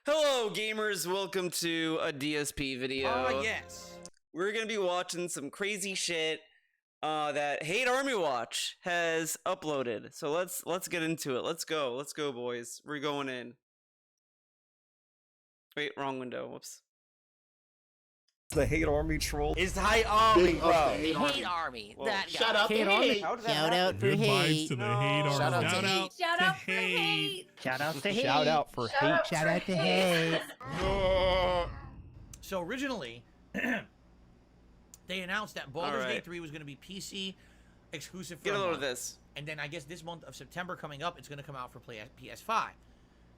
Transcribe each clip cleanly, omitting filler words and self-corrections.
Hello gamers, welcome to a DSP video. Yes. We're gonna be watching some crazy shit that Hate Army Watch has uploaded. So let's get into it. Let's go boys. We're going in. Wait, wrong window, whoops. The Hate Army troll. It's the Hate Army, bro. The Hate Army. Whoa. That guy. Shout out to Hate. Shout out for Good vibes hate. to the Hate Army. Shout out to Hate. Shout out for hate. Shout out to hate. Shout out for hate. Shout out to hate. So originally, they announced that Baldur's Gate 3 was going to be PC exclusive for Get a load month. of this. And then I guess this month of September coming up, it's going to come out for PS5.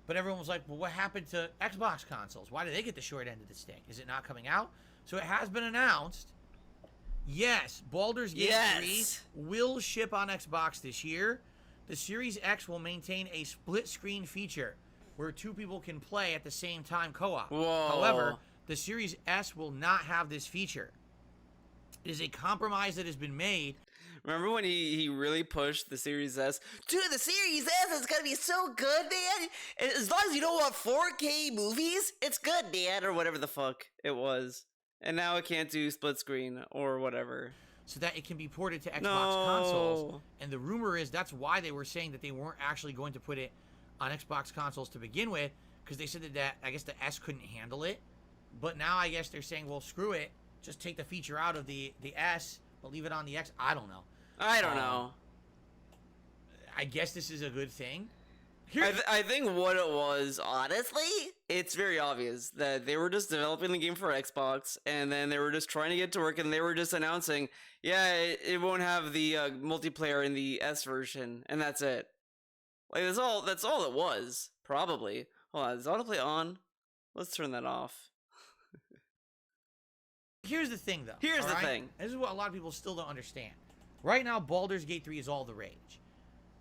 But everyone was like, well, what happened to Xbox consoles? Why did they get the short end of the stick? Is it not coming out? So it has been announced. Yes, Baldur's Gate 3 will ship on Xbox this year. The Series X will maintain a split screen feature where two people can play at the same time co-op. Whoa. However, the Series S will not have this feature. It is a compromise that has been made. Remember when he really pushed the Series S? Dude, the Series S is gonna be so good, man! As long as you don't want 4K movies, it's good, man! Or whatever the fuck it was. And now it can't do split screen or whatever. So that it can be ported to Xbox No. consoles. And the rumor is that's why they were saying that they weren't actually going to put it on Xbox consoles to begin with, because they said that I guess the S couldn't handle it. But now I guess they're saying, well, screw it. Just take the feature out of the S, but leave it on the X. I don't know. I don't know. I guess this is a good thing. I think what it was, honestly, it's very obvious that they were just developing the game for Xbox, and then they were just trying to get to work, and they were just announcing, yeah, it won't have the multiplayer in the S version, and that's it. Like, that's all it was, probably. Hold on, is autoplay on? Let's turn that off. Here's the thing, though. Here's the all right? thing. This is what a lot of people still don't understand. Right now, Baldur's Gate 3 is all the rage.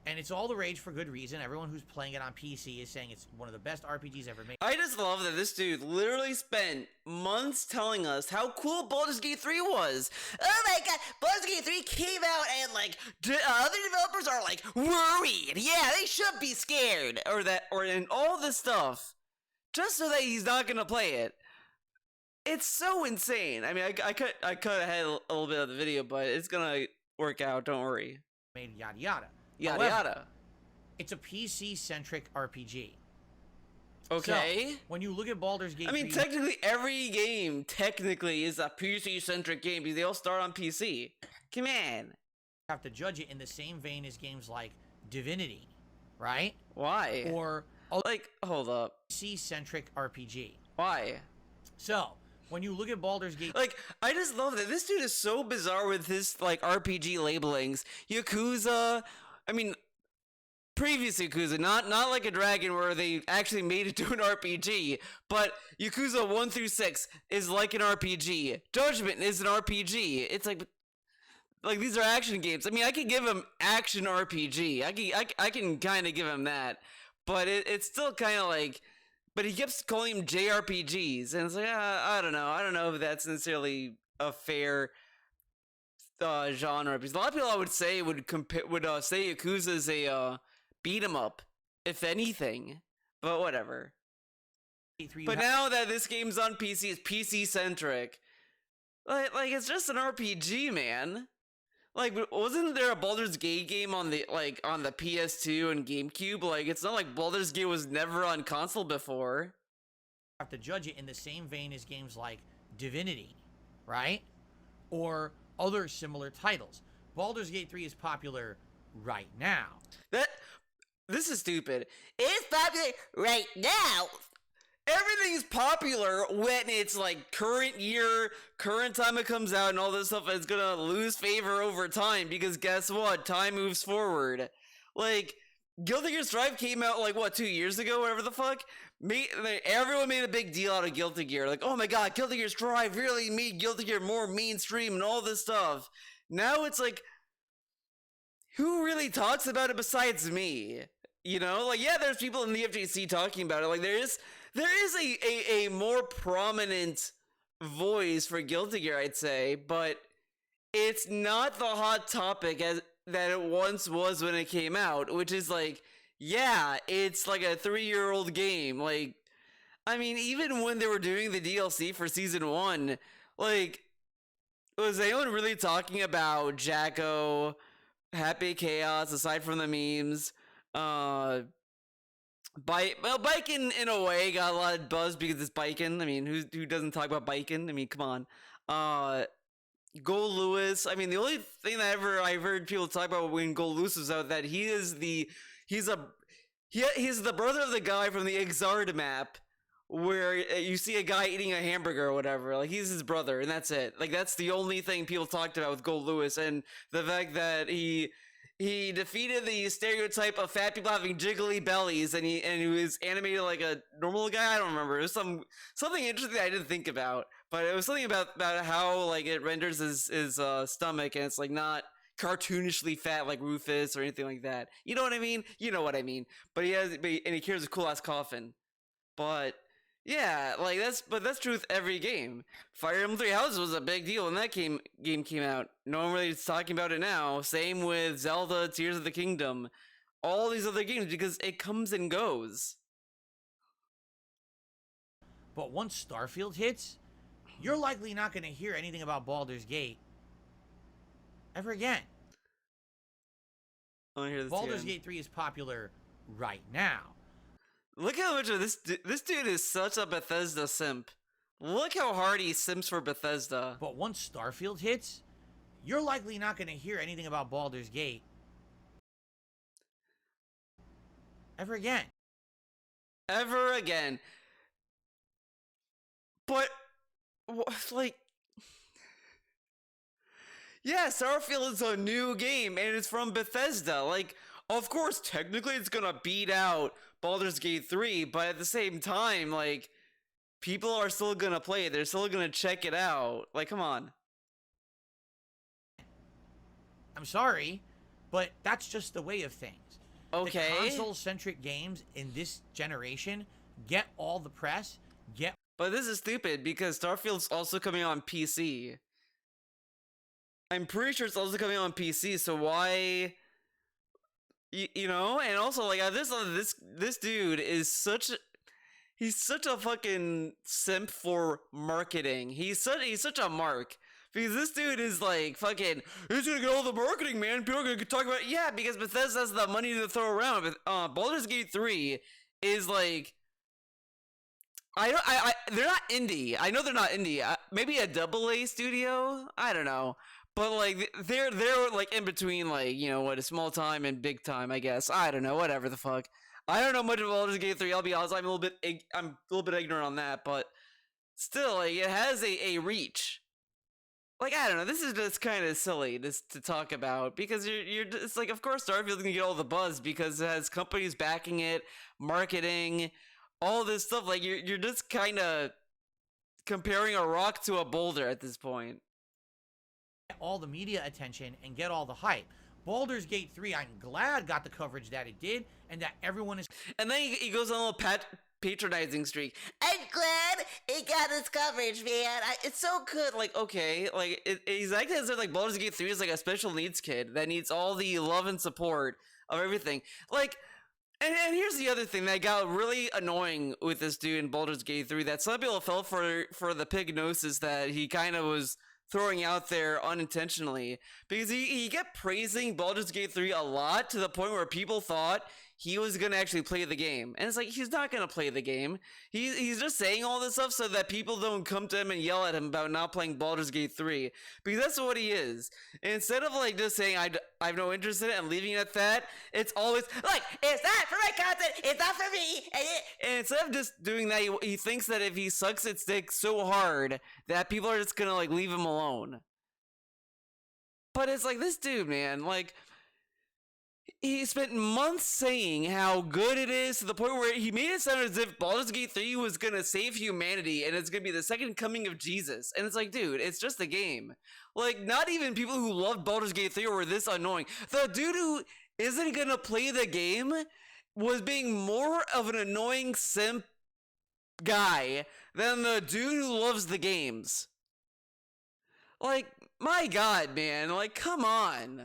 And it's all the rage for good reason. Everyone who's playing it on PC is saying it's one of the best RPGs ever made. I just love that this dude literally spent months telling us how cool Baldur's Gate 3 was. Oh my god, Baldur's Gate 3 came out and like other developers are like worried. Yeah, they should be scared and all this stuff, just so that he's not gonna play it. It's so insane. I mean, I cut ahead a little bit of the video, but it's gonna work out. Don't worry. Made yada yada. Yada However, yada. It's a PC-centric RPG. Okay. So, when you look at Baldur's Gate 3... I mean, technically, every game is a PC-centric game because they all start on PC. Come on. You have to judge it in the same vein as games like Divinity, right? Why? Or... Like, hold up. PC-centric RPG. Why? So, when you look at Baldur's Gate... Like, I just love that this dude is so bizarre with his, like, RPG labelings. Yakuza... I mean, previous Yakuza, not like a Dragon where they actually made it to an RPG, but Yakuza 1 through 6 is like an RPG. Judgment is an RPG. It's like these are action games. I mean, I could give him action RPG. I can kind of give him that, but it's still kind of like. But he keeps calling them JRPGs, and it's like I don't know. I don't know if that's necessarily a fair genre, because a lot of people I would say would say Yakuza is a beat 'em up, if anything. But whatever. But now that this game's on PC, it's PC-centric. Like it's just an RPG, man. Like, wasn't there a Baldur's Gate game on the PS2 and GameCube? Like, it's not like Baldur's Gate was never on console before. You have to judge it in the same vein as games like Divinity, right? Or other similar titles. Baldur's Gate 3 is popular right now. This is stupid. It's popular right now. Everything's popular when it's like current year, current time it comes out, and all this stuff is gonna lose favor over time because guess what? Time moves forward. Like, Guilty Gear Strive came out like what, 2 years ago, whatever the fuck. Everyone made a big deal out of Guilty Gear. Like, oh my god, Guilty Gear Strive really made Guilty Gear more mainstream and all this stuff. Now it's like, who really talks about it besides me? You know, like, yeah, there's people in the FGC talking about it. Like, there is a more prominent voice for Guilty Gear, I'd say, but it's not the hot topic that it once was when it came out, which is like, yeah, it's like a 3-year-old game. Like, I mean, even when they were doing the DLC for season 1, like, was anyone really talking about Jacko, Happy Chaos, aside from the memes? Biking in a way got a lot of buzz because it's biking. I mean, who doesn't talk about biking? I mean, come on. Go Lewis. I mean, the only thing that I've heard people talk about when Go Lewis was out that he's the brother of the guy from the Exard map where you see a guy eating a hamburger or whatever. Like, he's his brother, and that's it. Like, that's the only thing people talked about with Go Lewis, and the fact that he defeated the stereotype of fat people having jiggly bellies, and he was animated like a normal guy. I don't remember. It was something interesting that I didn't think about, but it was something about how like it renders his stomach, and it's like not cartoonishly fat like Rufus or anything like that. You know what I mean? You know what I mean. But he carries a cool ass coffin. But yeah, like that's true with every game. Fire Emblem Three Houses was a big deal when that game came out. No one really is talking about it now. Same with Zelda Tears of the Kingdom. All these other games, because it comes and goes. But once Starfield hits, you're likely not going to hear anything about Baldur's Gate ever again. I want to hear this Baldur's again. Gate 3 is popular right now. Look how much of this dude is such a Bethesda simp. Look how hard he simps for Bethesda. But once Starfield hits, you're likely not going to hear anything about Baldur's Gate ever again. Ever again. But, like, yeah, Starfield is a new game, and it's from Bethesda. Like, of course, technically it's gonna beat out Baldur's Gate 3, but at the same time, like, people are still gonna play it. They're still gonna check it out. Like, come on. I'm sorry, but that's just the way of things. Okay. The console-centric games in this generation get all the press, But this is stupid, because Starfield's also coming on PC. I'm pretty sure it's also coming on PC, so why... You know? And also, like, this dude is he's such a fucking simp for marketing. He's such a mark. Because this dude is like, fucking, he's gonna get all the marketing, man. People are gonna talk about it. Yeah, because Bethesda has the money to throw around. But Baldur's Gate 3 is like, they're not indie. I know they're not indie. Maybe a AA studio? I don't know. But like, they're like in between, like, you know, what, a small time and big time, I guess. I don't know, whatever the fuck. I don't know much about Baldur's Gate 3, I'll be honest. I'm a little bit ignorant on that, but still, like, it has a reach. Like, I don't know, this is just kind of silly to talk about, because it's like, of course Starfield's gonna get all the buzz because it has companies backing it, marketing, all this stuff. Like, you're just kind of comparing a rock to a boulder at this point. all the media attention, and get all the hype. Baldur's Gate 3, I'm glad got the coverage that it did, and that everyone is... And then he goes on a little patronizing streak. I'm glad it got its coverage, man. It's so good. Like, okay, like, he's acting as if, like, Baldur's Gate 3 is, like, a special needs kid that needs all the love and support of everything. Like, and here's the other thing that got really annoying with this dude in Baldur's Gate 3, that some people fell for the pignosis that he kind of was throwing out there unintentionally, because he kept praising Baldur's Gate 3 a lot, to the point where people thought he was gonna actually play the game. And it's like, he's not gonna play the game. He's just saying all this stuff so that people don't come to him and yell at him about not playing Baldur's Gate 3, because that's what he is. And instead of, like, just saying I have no interest in it and leaving it at that, it's always like, it's not for my content, it's not for me. And instead of just doing that, he thinks that if he sucks its dick so hard that people are just gonna, like, leave him alone. But it's like, this dude, man, like, he spent months saying how good it is, to the point where he made it sound as if Baldur's Gate 3 was gonna save humanity and it's gonna be the second coming of Jesus. And it's like, dude, it's just a game. Like, not even people who loved Baldur's Gate 3 were this annoying. The dude who isn't gonna play the game was being more of an annoying simp guy than the dude who loves the games. Like, my god, man, like, come on.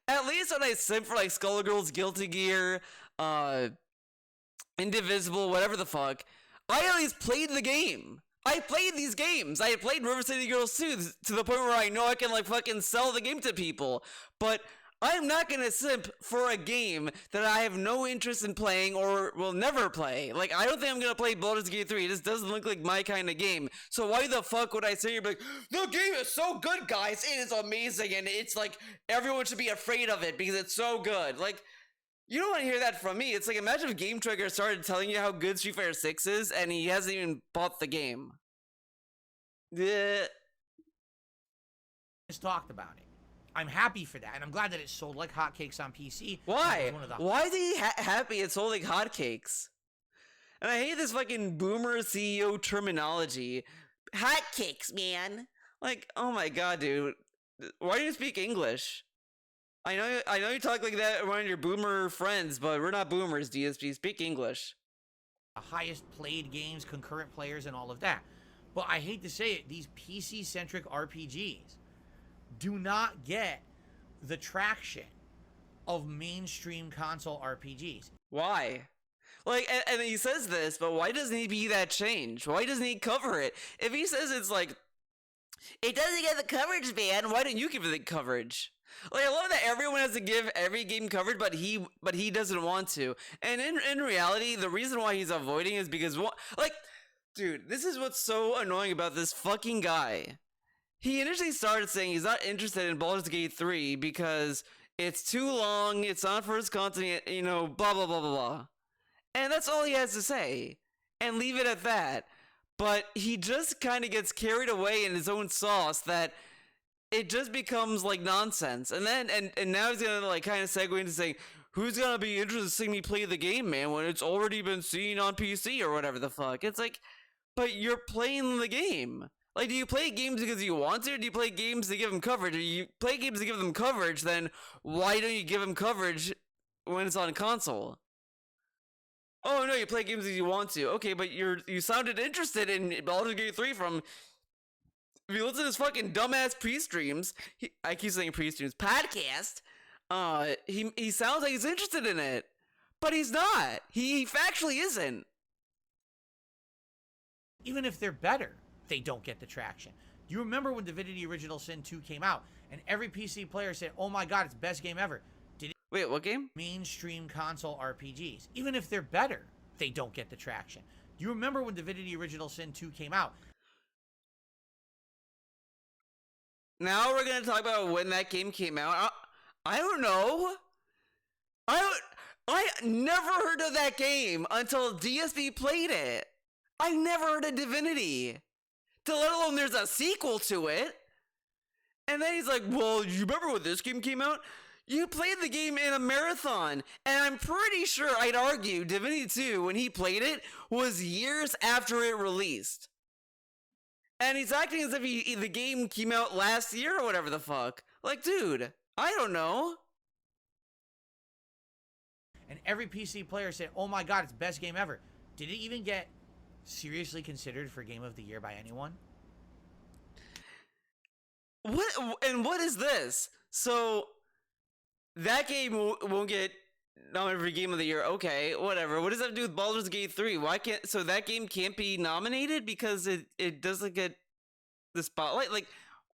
At least when I simp for, like, Skullgirls, Guilty Gear, Indivisible, whatever the fuck, I at least played the game. I played these games. I played River City Girls 2 to the point where I know I can like fucking sell the game to people. But I'm not gonna simp for a game that I have no interest in playing or will never play. Like, I don't think I'm gonna play Baldur's Gate 3. This doesn't look like my kind of game. So why the fuck would I sit here and be like, the game is so good, guys. It is amazing, and it's like everyone should be afraid of it because it's so good. Like, you don't want to hear that from me. It's like, imagine if Game Trigger started telling you how good Street Fighter 6 is, and he hasn't even bought the game. Yeah. Just talked about it. I'm happy for that, and I'm glad that it sold like hotcakes on PC. Why? Why is he happy it's sold like hotcakes? And I hate this fucking boomer CEO terminology. Hotcakes, man. Like, oh my god, dude. Why do you speak English? I know you talk like that around your boomer friends, but we're not boomers, DSP. Speak English. The highest played games, concurrent players, and all of that. But I hate to say it, these PC-centric RPGs do not get the traction of mainstream console RPGs. Why? Like, and he says this, but why doesn't he be that change? Why doesn't he cover it? If he says it's like, it doesn't get the coverage, man, why don't you give it the coverage? Like, I love that everyone has to give every game coverage, but he doesn't want to. And in reality, the reason why he's avoiding is because, like, dude, this is what's so annoying about this fucking guy. He initially started saying he's not interested in Baldur's Gate 3 because it's too long, it's not for his content, you know, blah, blah, blah, blah, blah. And that's all he has to say. And leave it at that. But he just kind of gets carried away in his own sauce that it just becomes like nonsense. And then, and now he's gonna like kind of segue into saying, who's gonna be interested in seeing me play the game, man, when it's already been seen on PC or whatever the fuck. It's like, but you're playing the game. Like, do you play games because you want to, or do you play games to give them coverage? If you play games to give them coverage, then why don't you give them coverage when it's on console? Oh no, you play games because you want to. Okay, but you sounded interested in Baldur's Gate 3 from... If you listen to his fucking dumbass pre-streams, I keep saying pre-streams, podcast, he sounds like he's interested in it. But he's not. He factually isn't. Even if they're better, they don't get the traction. Do you remember when Divinity Original Sin 2 came out, and every PC player said, oh my god, it's the best game ever? Did it? Wait, what game? Mainstream console RPGs. Even if they're better, they don't get the traction. Do you remember when Divinity Original Sin 2 came out? Now we're gonna talk about when that game came out. I don't know. I never heard of that game until DSP played it. I never heard of Divinity. Let alone there's a sequel to it. And then he's like, well, you remember when this game came out? You played the game in a marathon. And I'm pretty sure I'd argue Divinity 2, when he played it, was years after it released. And he's acting as if the game came out last year or whatever the fuck. Like, dude, I don't know. And every PC player said, oh my god, it's the best game ever. Did it even get seriously considered for Game of the Year by anyone? What is this? So, that game won't get nominated for Game of the Year. Okay, whatever. What does that have to do with Baldur's Gate 3? So that game can't be nominated because it doesn't get the spotlight? Like,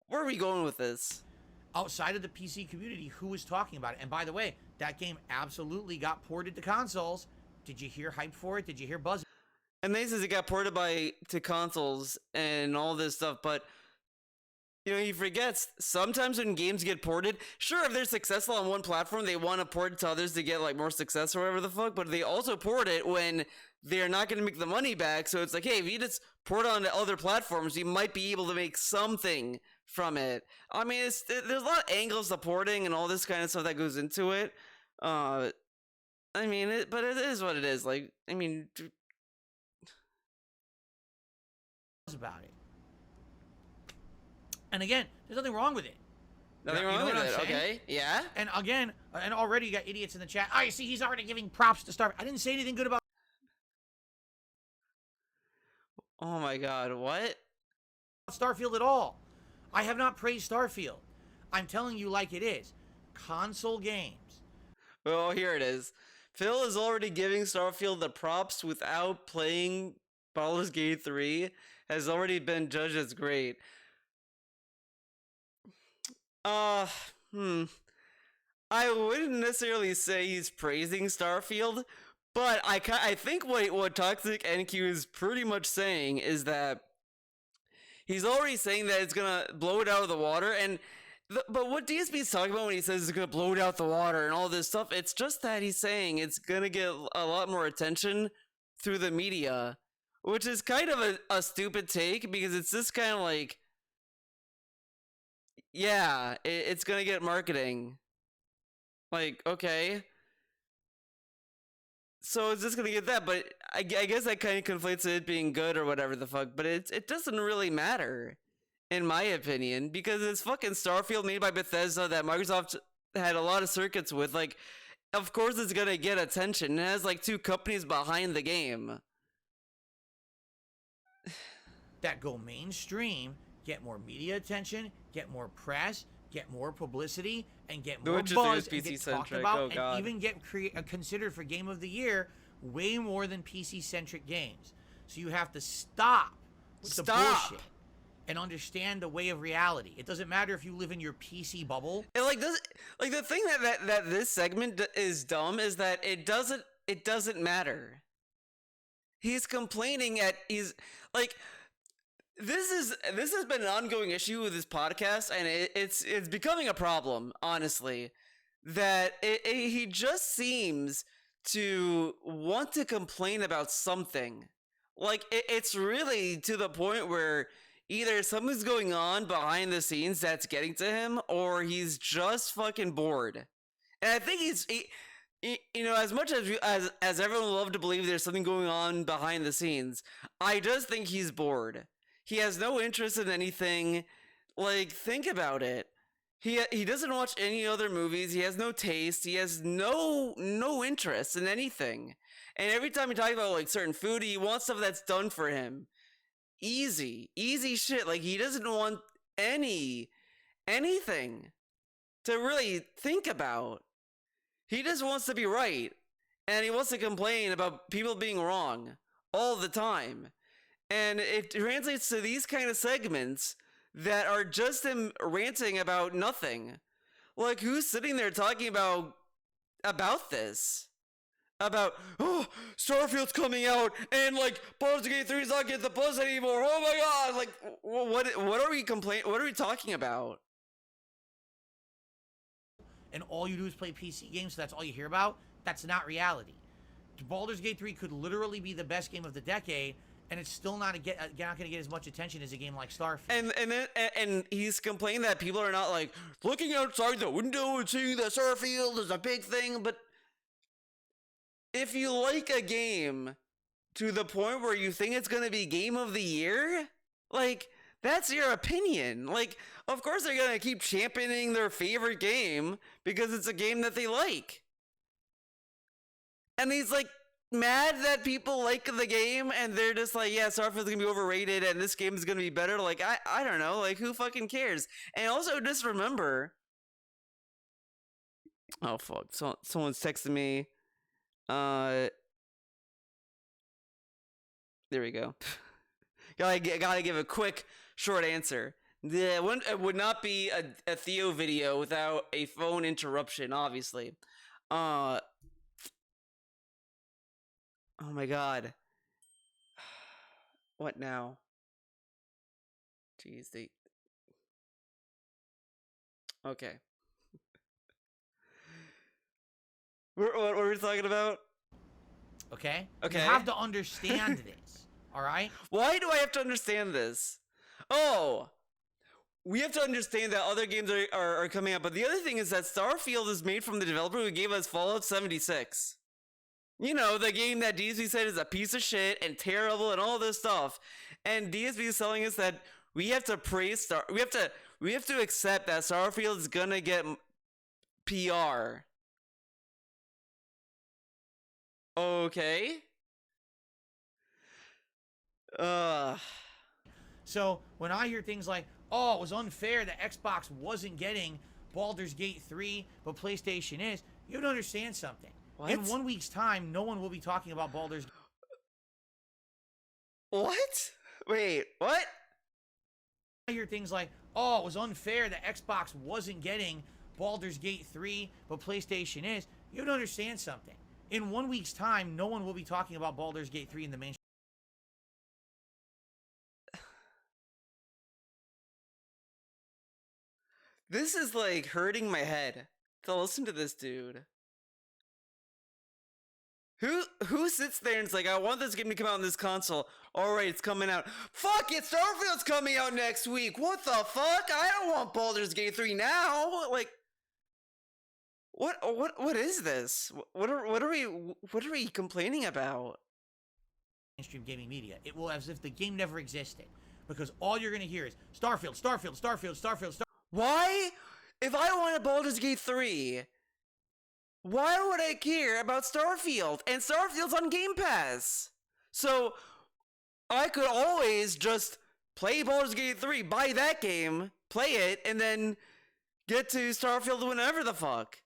where are we going with this? Outside of the PC community, who was talking about it? And by the way, that game absolutely got ported to consoles. Did you hear hype for it? Did you hear buzz? And they says it got ported to consoles and all this stuff, but you know, he forgets sometimes when games get ported, sure, if they're successful on one platform, they want to port it to others to get like more success or whatever the fuck, but they also port it when they're not going to make the money back. So it's like, hey, if you just port it onto other platforms, you might be able to make something from it. I mean, there's a lot of angles to porting and all this kind of stuff that goes into it. I mean, but it is what it is. Like, I mean, about it. And again, there's nothing wrong with it. Nothing wrong with it, okay? Yeah? And again, and already you got idiots in the chat. Oh, you see, he's already giving props to Starfield. I didn't say anything good about Oh my god, what? Starfield at all. I have not praised Starfield. I'm telling you like it is. Console games. Well, here it is. Phil is already giving Starfield the props without playing Baldur's Gate 3 has already been judged as great. Uh, hmm. I wouldn't necessarily say he's praising Starfield, but I think what Toxic NQ is pretty much saying is that he's already saying that it's gonna blow it out of the water, and but what DSP is talking about when he says it's gonna blow it out the water and all this stuff, it's just that he's saying it's gonna get a lot more attention through the media, which is kind of a stupid take because it's just kind of like, yeah, it's gonna get marketing. Like, okay. So it's just gonna get that, but I guess that kind of conflates it being good or whatever the fuck, but it doesn't really matter, in my opinion, because it's fucking Starfield made by Bethesda that Microsoft had a lot of circuits with. Like, of course it's gonna get attention. It has like 2 companies behind the game. That go mainstream, get more media attention, get more press, get more publicity, and get more buzz, and get talked about, and even get considered for Game of the Year way more than PC-centric games. So you have to stop with the bullshit and understand the way of reality. It doesn't matter if you live in your PC bubble. And like this, like the thing that this segment is dumb is that it doesn't matter. He's complaining he's like, this has been an ongoing issue with this podcast, and it's becoming a problem, honestly, that he just seems to want to complain about something. Like, it's really to the point where either something's going on behind the scenes that's getting to him, or he's just fucking bored. And I think you know, as much as everyone would love to believe there's something going on behind the scenes, I just think he's bored. He has no interest in anything. Like, think about it. He doesn't watch any other movies. He has no taste. He has no interest in anything. And every time he talks about like certain food, he wants stuff that's done for him. Easy shit. Like, he doesn't want anything to really think about. He just wants to be right, and he wants to complain about people being wrong all the time. And it translates to these kind of segments that are just him ranting about nothing. Like, who's sitting there talking about this? About, oh, Starfield's coming out, and like, Baldur's Gate 3 is not getting the buzz anymore. Oh my god! Like, what are we What are we talking about? And all you do is play PC games, so that's all you hear about. That's not reality. Baldur's Gate 3 could literally be the best game of the decade, and it's still not going to get as much attention as a game like Starfield. And he's complaining that people are not like looking outside the window and seeing that Starfield is a big thing. But if you like a game to the point where you think it's going to be Game of the Year, like, that's your opinion. Like, of course they're going to keep championing their favorite game because it's a game that they like. And he's like mad that people like the game, and they're just like, yeah, Starfield's gonna be overrated and this game is gonna be better. Like, I don't know, like, who fucking cares? And also, just remember, oh fuck, someone's texting me. There we go. gotta give a quick short answer. It would not be a Theo video without a phone interruption, obviously. Oh my god. What now? Jeez, okay. What were we talking about? Okay? Okay. You have to understand this, alright? Why do I have to understand this? Oh! We have to understand that other games are coming out, but the other thing is that Starfield is made from the developer who gave us Fallout 76. You know, the game that DSP said is a piece of shit and terrible and all this stuff. And DSP is telling us that we have to praise we have to accept that Starfield is gonna get PR. Okay. So when I hear things like, oh, it was unfair that Xbox wasn't getting Baldur's Gate 3, but PlayStation is, you have to understand something. What? In 1 week's time, no one will be talking about Baldur's. What? Wait, what? I hear things like, oh, it was unfair that Xbox wasn't getting Baldur's Gate 3, but PlayStation is. You don't understand something. In 1 week's time, no one will be talking about Baldur's Gate 3 in the mainstream. This is like hurting my head to listen to this dude. Who sits there and is like, I want this game to come out on this console. Alright, it's coming out. Fuck it, Starfield's coming out next week. What the fuck? I don't want Baldur's Gate 3 now. Like, what is this? What are we complaining about? Mainstream gaming media. It will as if the game never existed. Because all you're going to hear is Starfield, Starfield, Starfield, Starfield, Starfield. Why? If I wanted Baldur's Gate 3, why would I care about Starfield? And Starfield's on Game Pass. So, I could always just play Baldur's Gate 3, buy that game, play it, and then get to Starfield whenever the fuck.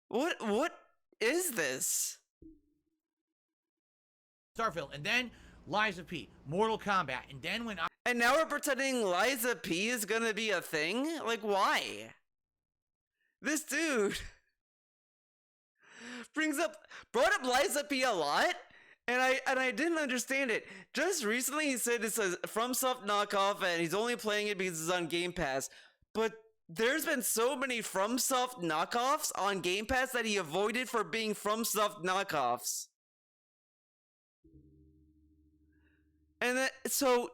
What is this? Starfield, and then Liza P, Mortal Kombat, and then when And now we're pretending Liza P is gonna be a thing? Like, why? This dude brought up Liza P a lot, and I didn't understand it. Just recently he said it's a FromSoft knockoff and he's only playing it because it's on Game Pass. But there's been so many FromSoft knockoffs on Game Pass that he avoided for being FromSoft knockoffs. And then, so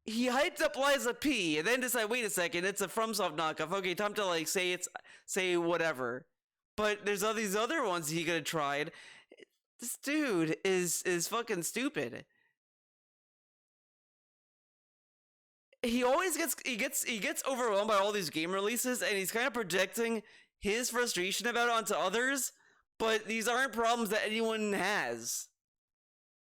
he hyped up Liza P and then decided, wait a second, it's a FromSoft knockoff. Okay, time to like say whatever. But there's all these other ones he could have tried. This dude is fucking stupid. He always gets overwhelmed by all these game releases, and he's kind of projecting his frustration about it onto others. But these aren't problems that anyone has.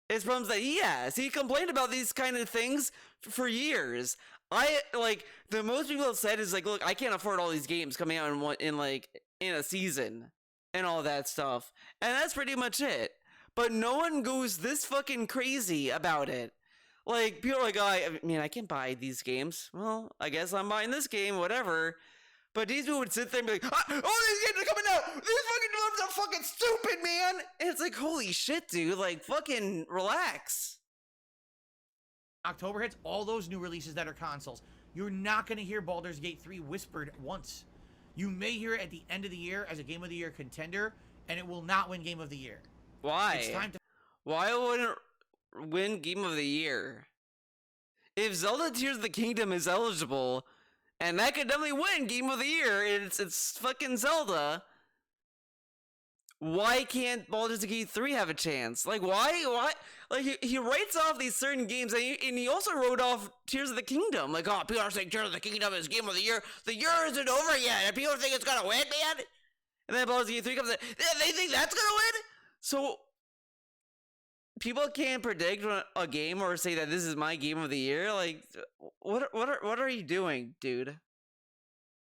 It's problems that he has. He complained about these kind of things for years. The most people have said is like, look, I can't afford all these games coming out in a season and all that stuff. And that's pretty much it. But no one goes this fucking crazy about it. Like, people are like, oh, I mean, I can buy these games. Well, I guess I'm buying this game, whatever. But these people would sit there and be like, oh, these games are coming out! These fucking developers are fucking stupid, man! And it's like, holy shit, dude. Like, fucking relax. October hits, all those new releases that are consoles, you're not going to hear Baldur's Gate 3 whispered once. You may hear it at the end of the year as a Game of the Year contender, and it will not win Game of the Year. Why? It's time to... Why wouldn't it win Game of the Year? If Zelda Tears of the Kingdom is eligible, and that could definitely win Game of the Year, it's fucking Zelda, why can't Baldur's Gate 3 have a chance? Like, why? Like, he writes off these certain games, and he also wrote off Tears of the Kingdom. Like, oh, people are saying Tears of the Kingdom is Game of the Year. The year isn't over yet, and people think it's gonna win, man. And then Baldur's Gate 3 comes in. They think that's gonna win? So, people can't predict a game or say that this is my Game of the Year? Like, what are you doing, dude?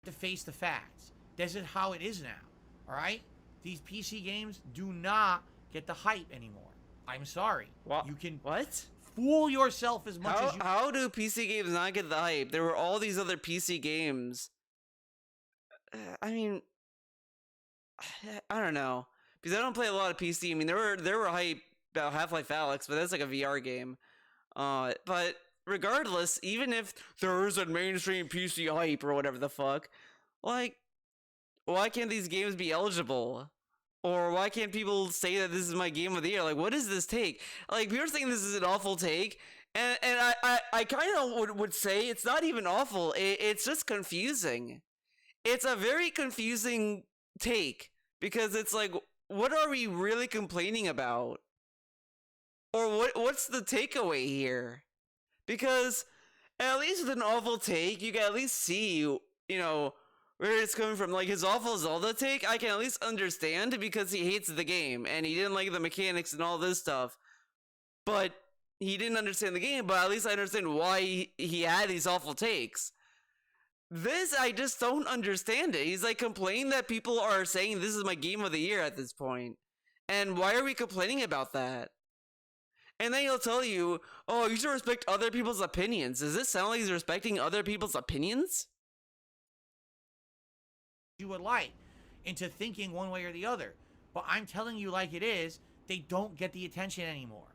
To face the facts. This is how it is now, all right? These PC games do not get the hype anymore. I'm sorry. What? You can what? Fool yourself as much as you... How do PC games not get the hype? There were all these other PC games. I mean, I don't know. Because I don't play a lot of PC. I mean, there were hype about Half-Life Alyx, but that's like a VR game. But regardless, even if there isn't mainstream PC hype or whatever the fuck, like, why can't these games be eligible? Or why can't people say that this is my Game of the Year? Like, what does this take? Like, people are saying this is an awful take, and I kind of would say it's not even awful. It's just confusing. It's a very confusing take, because it's like, what are we really complaining about? Or what's the takeaway here? Because at least with an awful take, you can at least see, you know, where it's coming from. Like, his awful Zelda take, I can at least understand because he hates the game and he didn't like the mechanics and all this stuff. But he didn't understand the game, but at least I understand why he had these awful takes. This, I just don't understand it. He's like complaining that people are saying this is my Game of the Year at this point. And why are we complaining about that? And then he'll tell you, oh, you should respect other people's opinions. Does this sound like he's respecting other people's opinions? You would like into thinking one way or the other. But I'm telling you like it is, they don't get the attention anymore.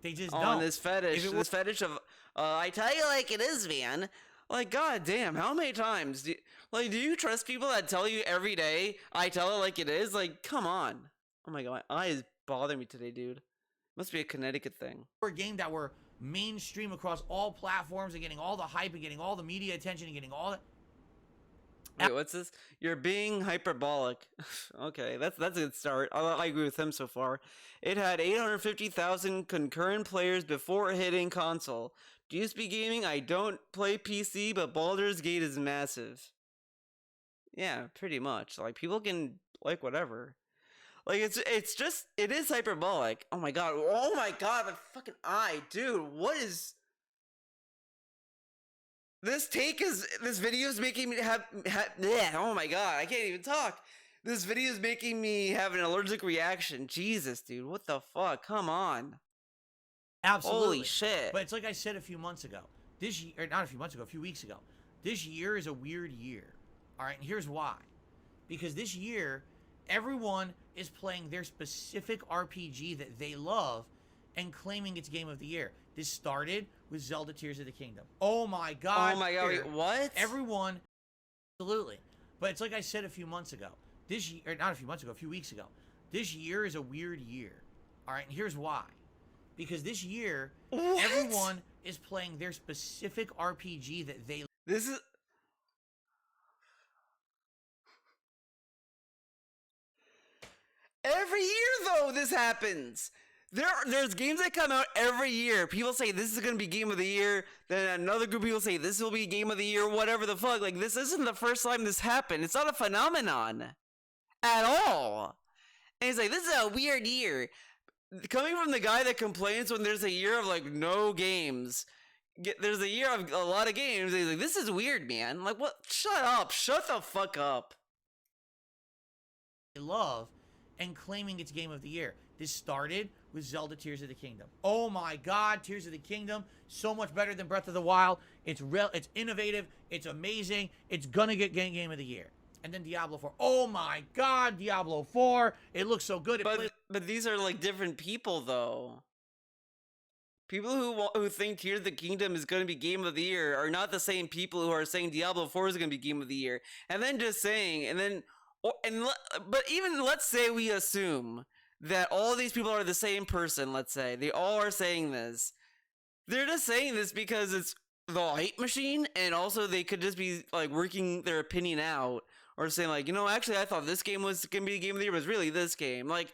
They just don't. On this fetish of, I tell you like it is, man. Like, god damn, how many times do you trust people that tell you every day, I tell it like it is? Like, come on. Oh my god, my eye is bothering me today, dude. Must be a Connecticut thing. A game that were mainstream across all platforms and getting all the hype and getting all the media attention and getting all the... Wait, what's this? You're being hyperbolic. Okay, that's a good start. I agree with him so far. It had 850,000 concurrent players before hitting console. DSP Gaming, I don't play PC, but Baldur's Gate is massive. Yeah, pretty much. Like, people can like whatever. Like, it's just, it is hyperbolic. Oh my god, my fucking eye. Dude, what is... This video is making me oh my god, I can't even talk. This video is making me have an allergic reaction. Jesus, dude, what the fuck? Come on. Absolutely. Holy shit. But it's like I said a few months ago. This year, or not a few months ago, a few weeks ago. This year is a weird year. All right, and here's why. Because this year, everyone is playing their specific RPG that they love and claiming it's Game of the Year. This started with Zelda Tears of the Kingdom. Oh my god. Oh my god, wait, what? Everyone, absolutely. But it's like I said a few months ago. This year, or not a few months ago, a few weeks ago. This year is a weird year. All right, and here's why. Because this year, everyone is playing their specific RPG that they... This is... Every year, though, this happens. There's games that come out every year. People say this is going to be Game of the Year. Then another group of people say this will be Game of the Year, whatever the fuck. Like, this isn't the first time this happened. It's not a phenomenon. At all. And he's like, this is a weird year. Coming from the guy that complains when there's a year of, like, no games. There's a year of a lot of games. He's like, this is weird, man. Like, what? Shut up. Shut the fuck up. Love and claiming it's Game of the Year. This started with Zelda Tears of the Kingdom. Oh my god, Tears of the Kingdom, so much better than Breath of the Wild. It's it's innovative, it's amazing, it's gonna get Game of the Year. And then Diablo 4. Oh my god, Diablo 4, it looks so good. But these are like different people though. People who think Tears of the Kingdom is going to be Game of the Year are not the same people who are saying Diablo 4 is going to be Game of the Year. And then just saying, but even let's say we assume that all these people are the same person, let's say. They all are saying this. They're just saying this because it's the hype machine, and also they could just be, like, working their opinion out, or saying, like, you know, actually, I thought this game was going to be Game of the Year, but it's really this game. Like,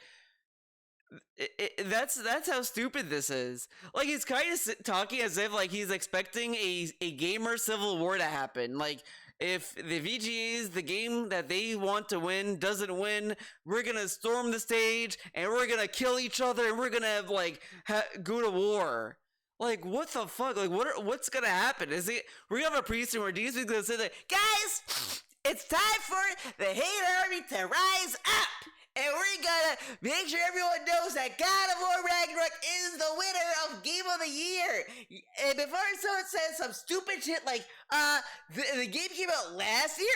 that's how stupid this is. Like, he's kind of talking as if, like, he's expecting a gamer civil war to happen. Like, if the VGAs, the game that they want to win, doesn't win, we're gonna storm the stage, and we're gonna kill each other, and we're gonna, like, go to war. Like, what the fuck? Like, what's gonna happen? We're gonna have a pre-stream where DSP is gonna say, like, guys, it's time for the hate army to rise up! And we're gonna make sure everyone knows that God of War Ragnarok is the winner of Game of the Year. And before someone says some stupid shit like, the game came out last year,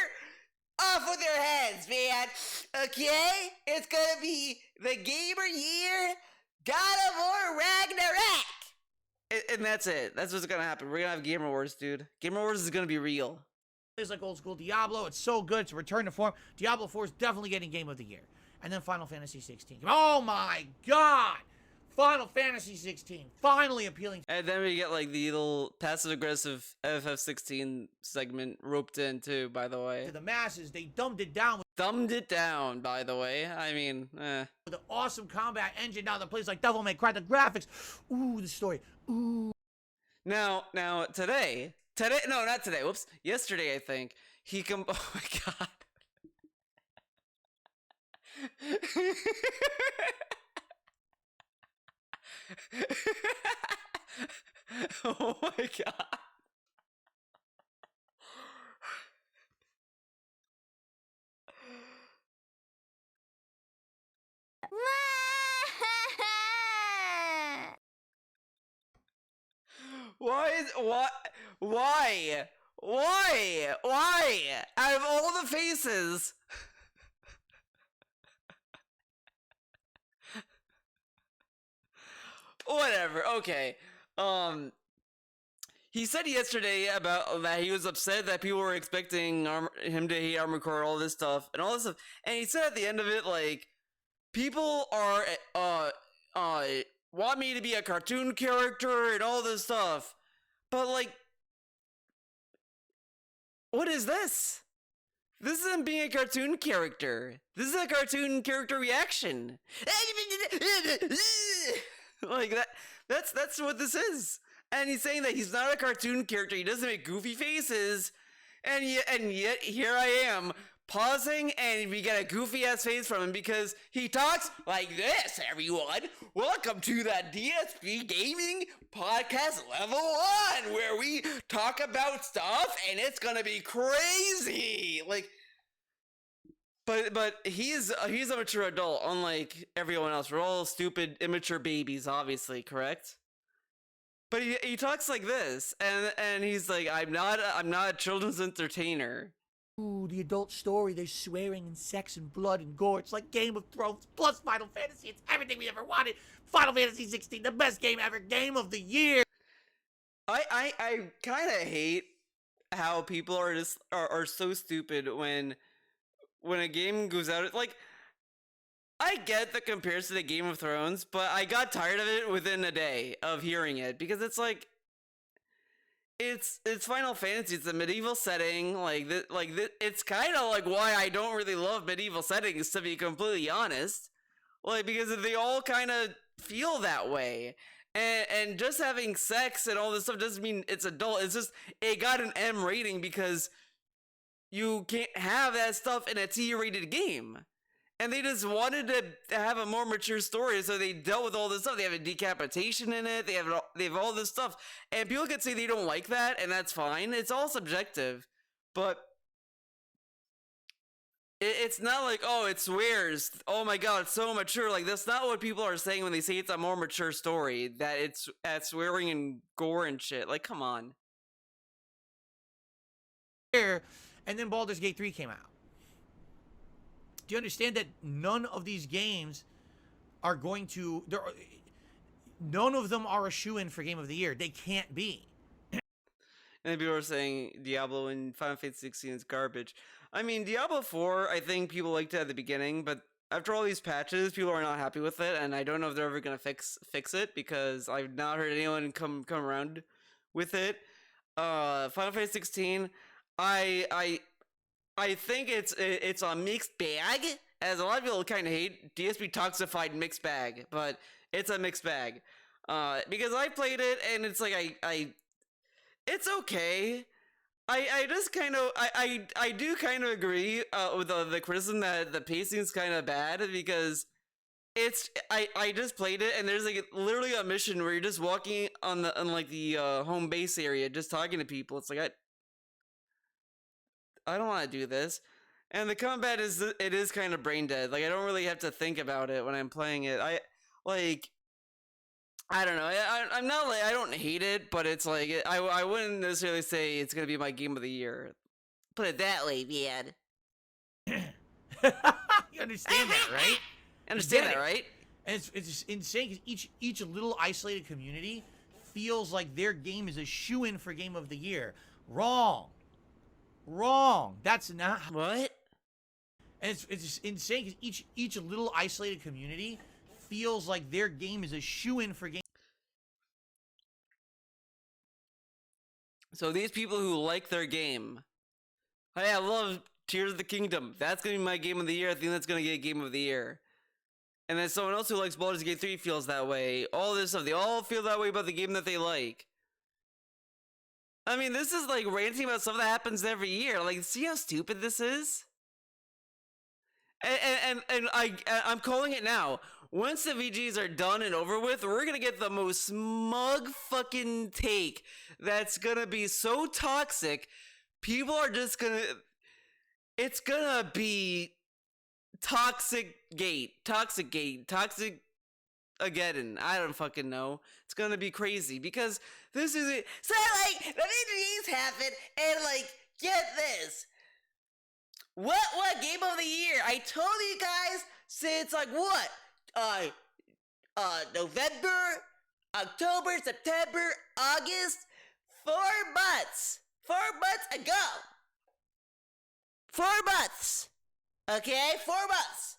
off with their heads, man. Okay? It's gonna be the Gamer Year, God of War Ragnarok. And that's it. That's what's gonna happen. We're gonna have Gamer Wars, dude. Gamer Wars is gonna be real. It's like old school Diablo. It's so good. It's a return to form. Diablo 4 is definitely getting Game of the Year. And then Final Fantasy 16. Oh my god! Final Fantasy 16. Finally appealing. And then we get, like, the little passive-aggressive FF16 segment roped in, too, by the way. To the masses, they dumbed it down. Dumbed it down, by the way. I mean, With an awesome combat engine now that plays like Devil May Cry. The graphics. Ooh, the story. Ooh. Now, today, no, not today, whoops, yesterday, I think, oh my god. Oh my god. Why? Out of all the faces. Whatever. Okay. He said yesterday about that he was upset that people were expecting him to hate Armored Core, all this stuff, and he said at the end of it, like, people are want me to be a cartoon character and all this stuff, but like, what is this? This isn't being a cartoon character. This is a cartoon character reaction. Like that. That's what this is. And he's saying that he's not a cartoon character. He doesn't make goofy faces. And yet here I am pausing, and we get a goofy ass face from him because he talks like this. Everyone, welcome to the DSP Gaming Podcast Level 1, where we talk about stuff, and it's gonna be crazy. Like. But he's a mature adult, unlike everyone else. We're all stupid, immature babies, obviously, correct? But he talks like this, and he's like, I'm not a children's entertainer. Ooh, the adult story. There's swearing and sex and blood and gore. It's like Game of Thrones plus Final Fantasy. It's everything we ever wanted. Final Fantasy 16, the best game ever. Game of the year. I kind of hate how people are so stupid when a game goes out. Like, I get the comparison to Game of Thrones, but I got tired of it within a day of hearing it, because it's like, it's Final Fantasy. It's a medieval setting. It's kind of like why I don't really love medieval settings, to be completely honest. Like, because they all kind of feel that way. And just having sex and all this stuff doesn't mean it's adult. It's just, it got an M rating because you can't have that stuff in a T-rated game. And they just wanted to have a more mature story, so they dealt with all this stuff. They have a decapitation in it. They have all this stuff. And people could say they don't like that, and that's fine. It's all subjective. But it's not like, oh, it swears. Oh my god, it's so mature. Like, that's not what people are saying when they say it's a more mature story. That it's at swearing and gore and shit. Like, come on. And then Baldur's Gate 3 came out. Do you understand that none of these games are going to... none of them are a shoo-in for Game of the Year. They can't be. And then people are saying Diablo and Final Fantasy 16 is garbage. I mean, Diablo 4, I think people liked it at the beginning, but after all these patches, people are not happy with it, and I don't know if they're ever going to fix it, because I've not heard anyone come around with it. Final Fantasy 16, I think it's a mixed bag, as a lot of people kind of hate DSP toxified mixed bag, but it's a mixed bag. Because I played it, and it's like, it's okay. I just kind of, I do kind of agree with the criticism that the pacing is kind of bad, because I just played it, and there's like literally a mission where you're just walking on the home base area, just talking to people. It's like, I don't want to do this. And the combat is kind of brain dead. Like, I don't really have to think about it when I'm playing it. I don't know. I'm not like, I don't hate it, but it's like, I wouldn't necessarily say it's going to be my game of the year. Put it that way, man. You understand that, right? Understand that, right? And it's just insane, because each little isolated community feels like their game is a shoo-in for Game of the Year. Wrong. That's not what. And it's just insane, because each little isolated community feels like their game is a shoo-in for game. So these people who like their game, hey, I love Tears of the Kingdom. That's gonna be my game of the year. I think that's gonna get Game of the Year. And then someone else who likes Baldur's Gate 3 feels that way. All this stuff, they all feel that way about the game that they like. I mean, this is like ranting about stuff that happens every year. Like, see how stupid this is? And I'm calling it now. Once the VGs are done and over with, we're gonna get the most smug fucking take that's gonna be so toxic. People are just gonna... It's gonna be Toxic Gate. again. I don't fucking know. It's gonna be crazy because this is it. So like the VGAs happen and like get this. What game of the year? I told you guys since like what? November, October, September, August, 4 months. 4 months ago. 4 months. Okay, 4 months.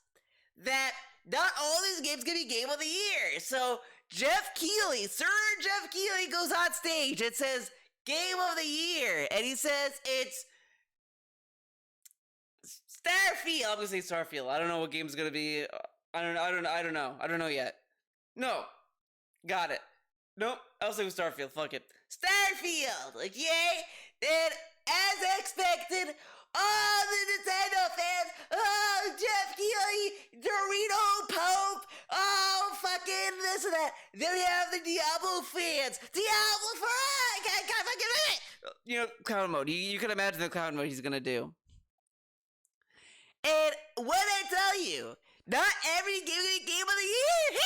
That not all these games gonna be game of the year. So Jeff Keighley, Sir Jeff Keighley goes on stage and says game of the year, and he says it's Starfield. I'm gonna say Starfield. I don't know what game's gonna be. I don't know. I don't know yet. No. Got it. Nope. I'll say Starfield. Fuck it. Starfield. Like, yay. And as expected, all the Nintendo fans, oh, Jeff Keighley, Dorito Pope, oh, fucking this and that. Then we have the Diablo fans. Diablo for I can't fucking it. You know, clown mode. You can imagine the clown mode he's gonna do. And what I tell you, not every game is game of the year.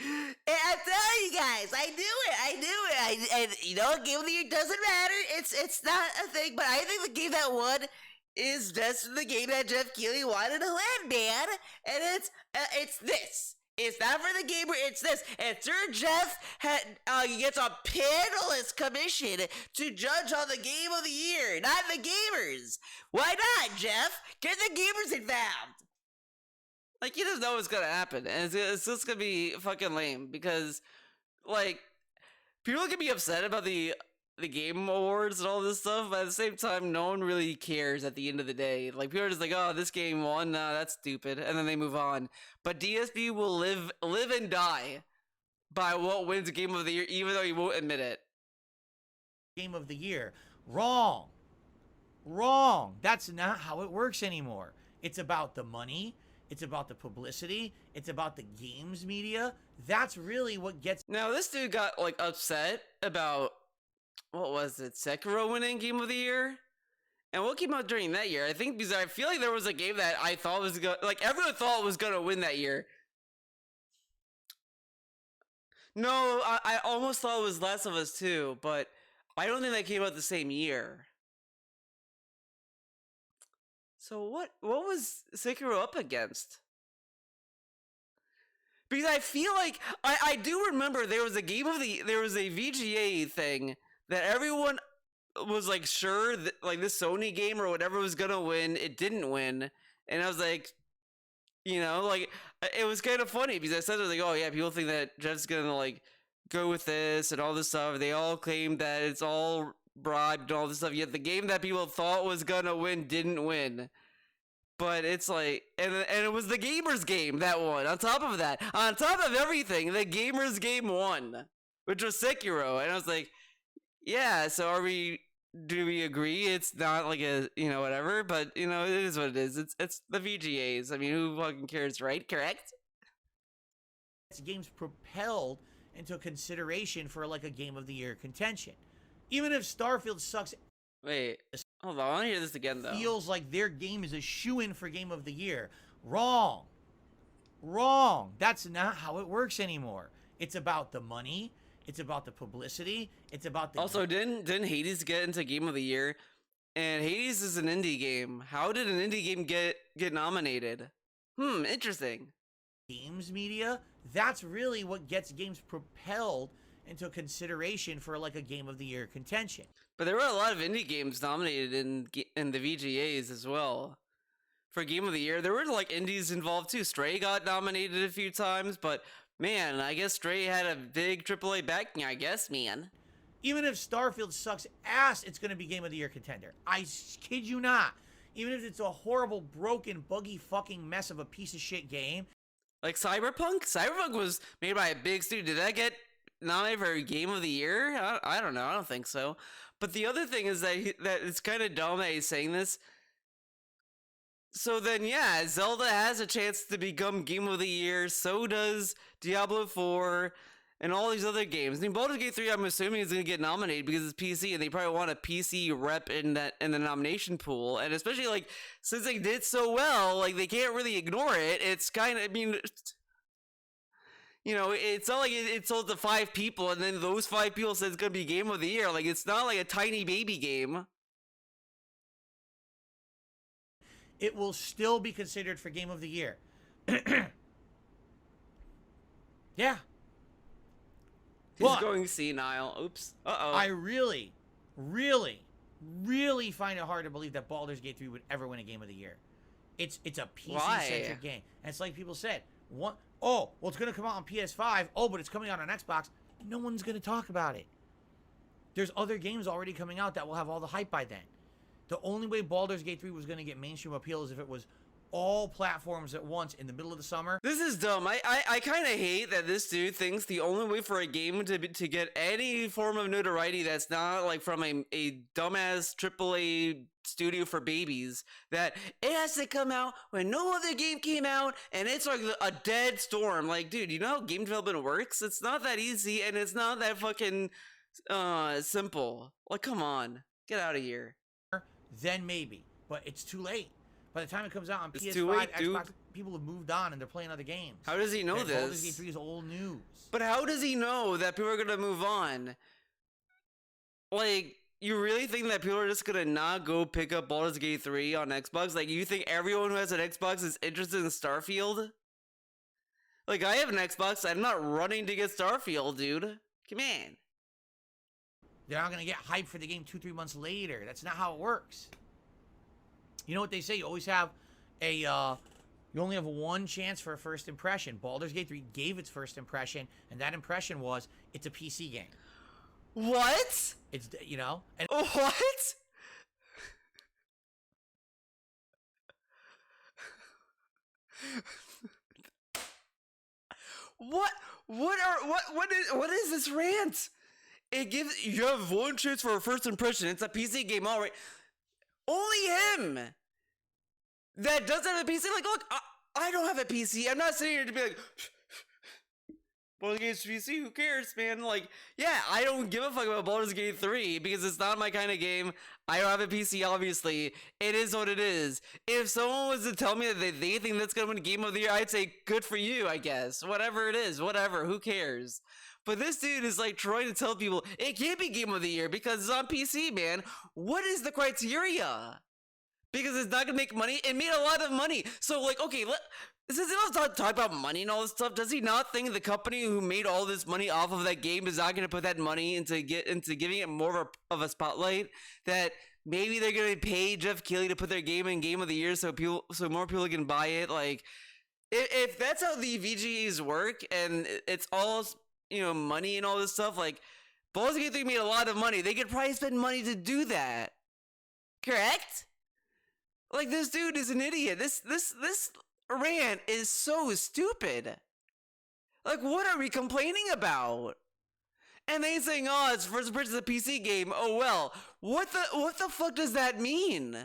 And I'm telling you guys, I do it. And you know, game of the year doesn't matter. It's not a thing. But I think the game that won is just the game that Jeff Keighley wanted to win, man. And it's this. It's not for the gamer, it's this. And Sir Jeff gets a panelist commission to judge on the game of the year, not the gamers. Why not, Jeff? Get the gamers involved. Like, you just know what's gonna happen. And it's just gonna be fucking lame. Because, like, people can be upset about the game awards and all this stuff, but at the same time, no one really cares at the end of the day. Like, people are just like, oh, this game won, nah, that's stupid, and then they move on. But DSP will live and die by what wins Game of the Year, even though he won't admit it. Game of the year. Wrong. Wrong. That's not how it works anymore. It's about the money. It's about the publicity. It's about the games media. That's really what gets... Now, this dude got, like, upset about... What was it? Sekiro winning Game of the Year? And what came out during that year? I think because I feel like there was a game that I thought was going to... Like, everyone thought was going to win that year. No, I almost thought it was Last of Us 2, but I don't think that came out the same year. So what was Sekiro up against? Because I feel like... I do remember there was a there was a VGA thing that everyone was like sure that like this Sony game or whatever was gonna win. It didn't win, and I was like, you know, like it was kind of funny because I said, I was like, oh yeah, people think that Jeff's gonna like go with this and all this stuff. They all claim that it's all bribed and all this stuff. Yet the game that people thought was gonna win didn't win. But it's like, and it was the gamers game that won. On top of that, on top of everything, the gamers game won, which was Sekiro, and I was like. Yeah, so do we agree it's not like a, you know, whatever, but, you know, it is what it is. It's the VGAs. I mean, who fucking cares, right? Correct? Games propelled into consideration for, like, a Game of the Year contention. Even if Starfield sucks... Wait, hold on, I want to hear this again, though. Feels like their game is a shoo-in for Game of the Year. Wrong. Wrong. That's not how it works anymore. It's about the money... It's about the publicity. It's about the... Also, didn't Hades get into Game of the Year? And Hades is an indie game. How did an indie game get nominated? Interesting. Games media. That's really what gets games propelled into consideration for like a Game of the Year contention. But there were a lot of indie games nominated in the VGAs as well. For Game of the Year, there were like indies involved too. Stray got nominated a few times, but... Man, I guess Stray had a big AAA backing, I guess, man. Even if Starfield sucks ass, it's going to be Game of the Year contender. I kid you not. Even if it's a horrible, broken, buggy fucking mess of a piece of shit game. Like Cyberpunk? Cyberpunk was made by a big studio. Did that get nominated for Game of the Year? I don't know. I don't think so. But the other thing is that it's kind of dumb that he's saying this. So then, yeah, Zelda has a chance to become Game of the Year. So does Diablo 4. and all these other games. I mean, Baldur's Gate 3, I'm assuming, is going to get nominated because it's PC, and they probably want a PC rep in the nomination pool. And especially, like, since they did so well, like, they can't really ignore it. It's kind of, I mean, you know, it's not like it's sold to 5 people, and then those 5 people said it's going to be Game of the Year. Like, it's not like a tiny baby game. It will still be considered for Game of the Year. Yeah. He's going senile. Oops. Uh-oh. I really, really, really find it hard to believe that Baldur's Gate 3 would ever win a Game of the Year. It's a PC-centric game. And it's like people said, well, it's going to come out on PS5. Oh, but it's coming out on Xbox. No one's going to talk about it. There's other games already coming out that will have all the hype by then. The only way Baldur's Gate 3 was going to get mainstream appeal is if it was all platforms at once in the middle of the summer. This is dumb. I kind of hate that this dude thinks the only way for a game to get any form of notoriety that's not like from a dumbass AAA studio for babies, that it has to come out when no other game came out, and it's like a dead storm. Like, dude, you know how game development works? It's not that easy, and it's not that fucking simple. Like, come on, get out of here. Then maybe, but it's too late. By the time it comes out on PS5, too late, Xbox, dude. people have moved on and they're playing other games. How does he know And this? Baldur's Gate 3 is old news. But how does he know that people are gonna move on? Like, you really think that people are just gonna not go pick up Baldur's Gate 3 on Xbox? Like, you think everyone who has an Xbox is interested in Starfield? Like, I have an Xbox, I'm not running to get Starfield, dude. Come on. They're not going to get hyped for the game 2-3 months later. That's not how it works. You know what they say? You always have you only have one chance for a first impression. Baldur's Gate 3 gave its first impression, and that impression was, it's a PC game. What? It's, you know? And What? What is this rant? It gives you have one chance for a first impression. It's a PC game, all right. Only him that doesn't have a PC. Like, look, I don't have a PC. I'm not sitting here to be like, Baldur's Gate PC. Who cares, man? Like, yeah, I don't give a fuck about Baldur's Gate 3 because it's not my kind of game. I don't have a PC. Obviously, it is what it is. If someone was to tell me that they think that's gonna win Game of the Year, I'd say good for you. I guess whatever it is, whatever. Who cares? But this dude is like trying to tell people it can't be Game of the Year because it's on PC, man. What is the criteria? Because it's not gonna make money. It made a lot of money. So, like, okay, since he loves to talk about money and all this stuff, does he not think the company who made all this money off of that game is not gonna put that money into giving it more of a spotlight? That maybe they're gonna pay Jeff Keighley to put their game in Game of the Year so more people can buy it. Like, if that's how the VGAs work and it's all, you know, money and all this stuff, like, Baldur's Gate 3 made a lot of money. They could probably spend money to do that. Correct? Like, this dude is an idiot. This rant is so stupid. Like, what are we complaining about? And they saying, oh, it's first person of the PC game. Oh, well, what the fuck does that mean?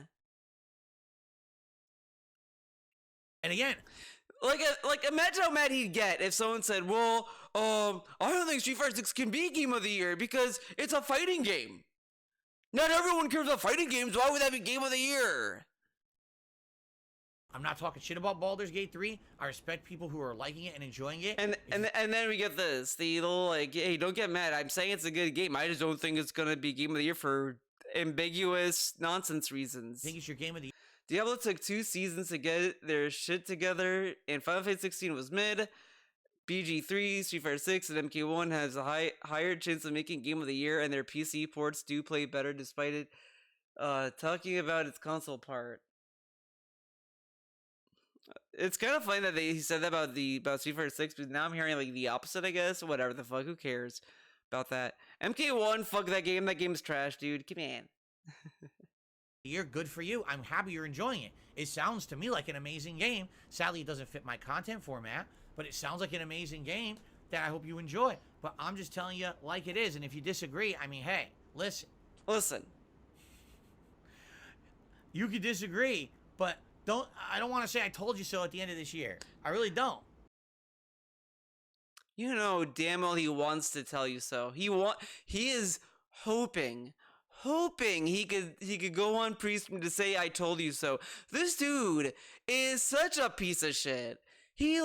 And again, like imagine how mad he'd get if someone said, well, I don't think Street Fighter 6 can be Game of the Year because it's a fighting game. Not everyone cares about fighting games. Why would that be Game of the Year? I'm not talking shit about Baldur's Gate 3. I respect people who are liking it and enjoying it. And then we get this, the little, like, hey, don't get mad. I'm saying it's a good game. I just don't think it's gonna be Game of the Year for ambiguous nonsense reasons. I think it's your Game of the Year. Diablo took 2 seasons to get their shit together, and Final Fantasy 16 was mid. BG3, Street Fighter 6, and MK1 has a higher chance of making Game of the Year, and their PC ports do play better despite it. Talking about its console part. It's kind of funny that he said that about Street Fighter 6, but now I'm hearing like the opposite, I guess. Whatever the fuck, who cares about that? MK1, fuck that game. That game's trash, dude. Come on. You're good for you. I'm happy you're enjoying it. It sounds to me like an amazing game. Sadly, it doesn't fit my content format, but it sounds like an amazing game that I hope you enjoy. But I'm just telling you like it is, and if you disagree, I mean, hey, listen. You could disagree, but I don't want to say I told you so at the end of this year. I really don't. You know damn well he wants to tell you so. He is hoping he could go on pre-stream to say I told you so. This dude is such a piece of shit. He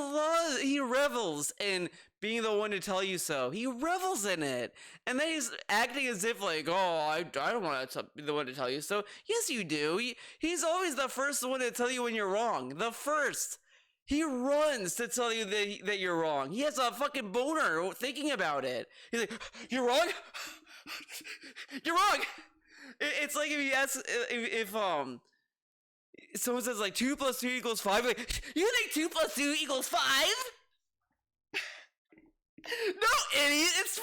revels in being the one to tell you so. He revels in it. And then he's acting as if like, oh, I don't want to be the one to tell you so. Yes, you do. He's always the first one to tell you when you're wrong. The first. He runs to tell you that you're wrong. He has a fucking boner thinking about it. He's like, you're wrong? You're wrong! It's like if you ask, if someone says like 2 + 2 = 5, like, you think 2 + 2 = 5? No, idiot, it's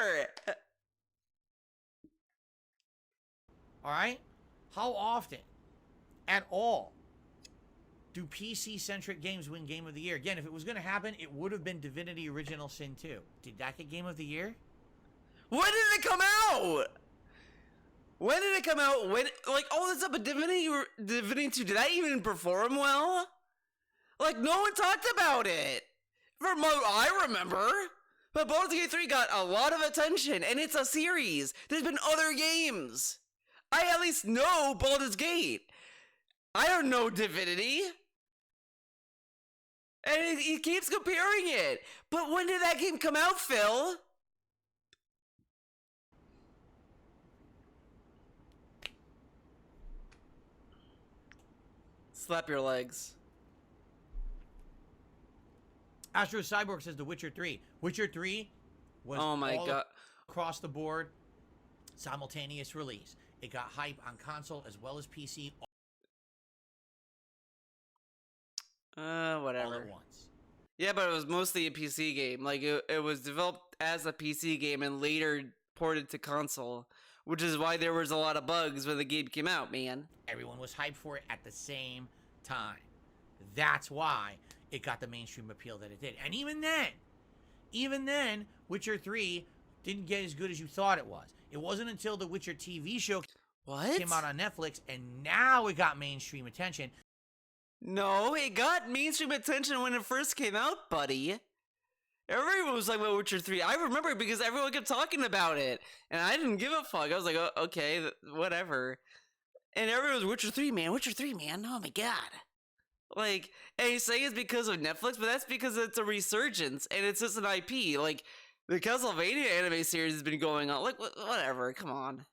4! Alright? How often, at all, do PC-centric games win Game of the Year? Again, if it was going to happen, it would have been Divinity Original Sin 2. Did that get Game of the Year? When did it come out? When did it come out? When, like, all this stuff, but Divinity 2, did that even perform well? Like, no one talked about it. From what I remember. But Baldur's Gate 3 got a lot of attention, and it's a series. There's been other games. I at least know Baldur's Gate. I don't know Divinity. And he keeps comparing it. But when did that game come out, Phil? Slap your legs. Astro Cyborg says The Witcher 3. Witcher 3 was Oh my god. across the board simultaneous release. It got hype on console as well as PC all Whatever. at once. Yeah, but it was mostly a PC game. Like, it was developed as a PC game and later ported to console, which is why there was a lot of bugs when the game came out, man. Everyone was hyped for it at the same time. That's why it got the mainstream appeal that it did. And even then, Witcher 3 didn't get as good as you thought it was. It wasn't until the Witcher TV show came out on Netflix, and now it got mainstream attention. No, it got mainstream attention when it first came out, buddy. Everyone was talking about Witcher 3. I remember it because everyone kept talking about it. And I didn't give a fuck. I was like, oh, okay, whatever. And everyone was, Witcher 3, man. Oh my god. Like, and he's saying it's because of Netflix, but that's because it's a resurgence. And it's just an IP. Like, the Castlevania anime series has been going on. Like, whatever, come on.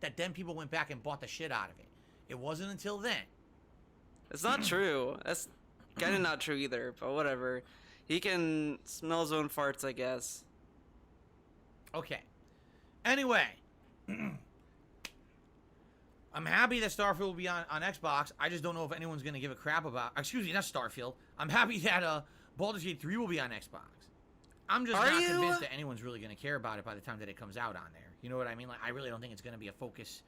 That then people went back and bought the shit out of it. It wasn't until then. It's not true. That's kind of not true either, but whatever. He can smell his own farts, I guess. Okay. Anyway. I'm happy that Starfield will be on Xbox. I just don't know if anyone's going to give a crap about... Excuse me, not Starfield. I'm happy that Baldur's Gate 3 will be on Xbox. I'm just not convinced that anyone's really going to care about it by the time that it comes out on there. You know what I mean? Like, I really don't think it's going to be a focus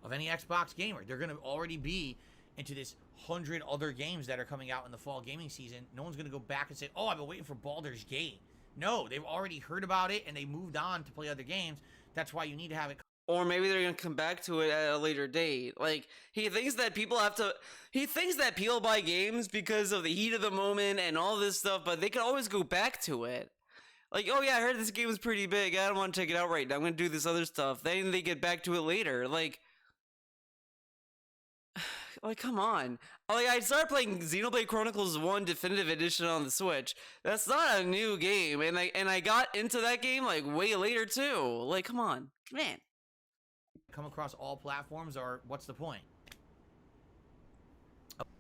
of any Xbox gamer. They're going to already be into this 100 other games that are coming out in the fall gaming season. No one's going to go back and say, oh, I've been waiting for Baldur's Gate. No, they've already heard about it and they moved on to play other games. That's why you need to have it. Or maybe they're gonna come back to it at a later date. Like, he thinks that people buy games because of the heat of the moment and all this stuff, but they can always go back to it. Like, oh yeah, I heard this game was pretty big. I don't want to check it out right now. I'm gonna do this other stuff. Then they get back to it later. Like, come on. Like, I started playing Xenoblade Chronicles 1 Definitive Edition on the Switch. That's not a new game, and I got into that game like way later too. Like, come on, man. Come across all platforms, or what's the point?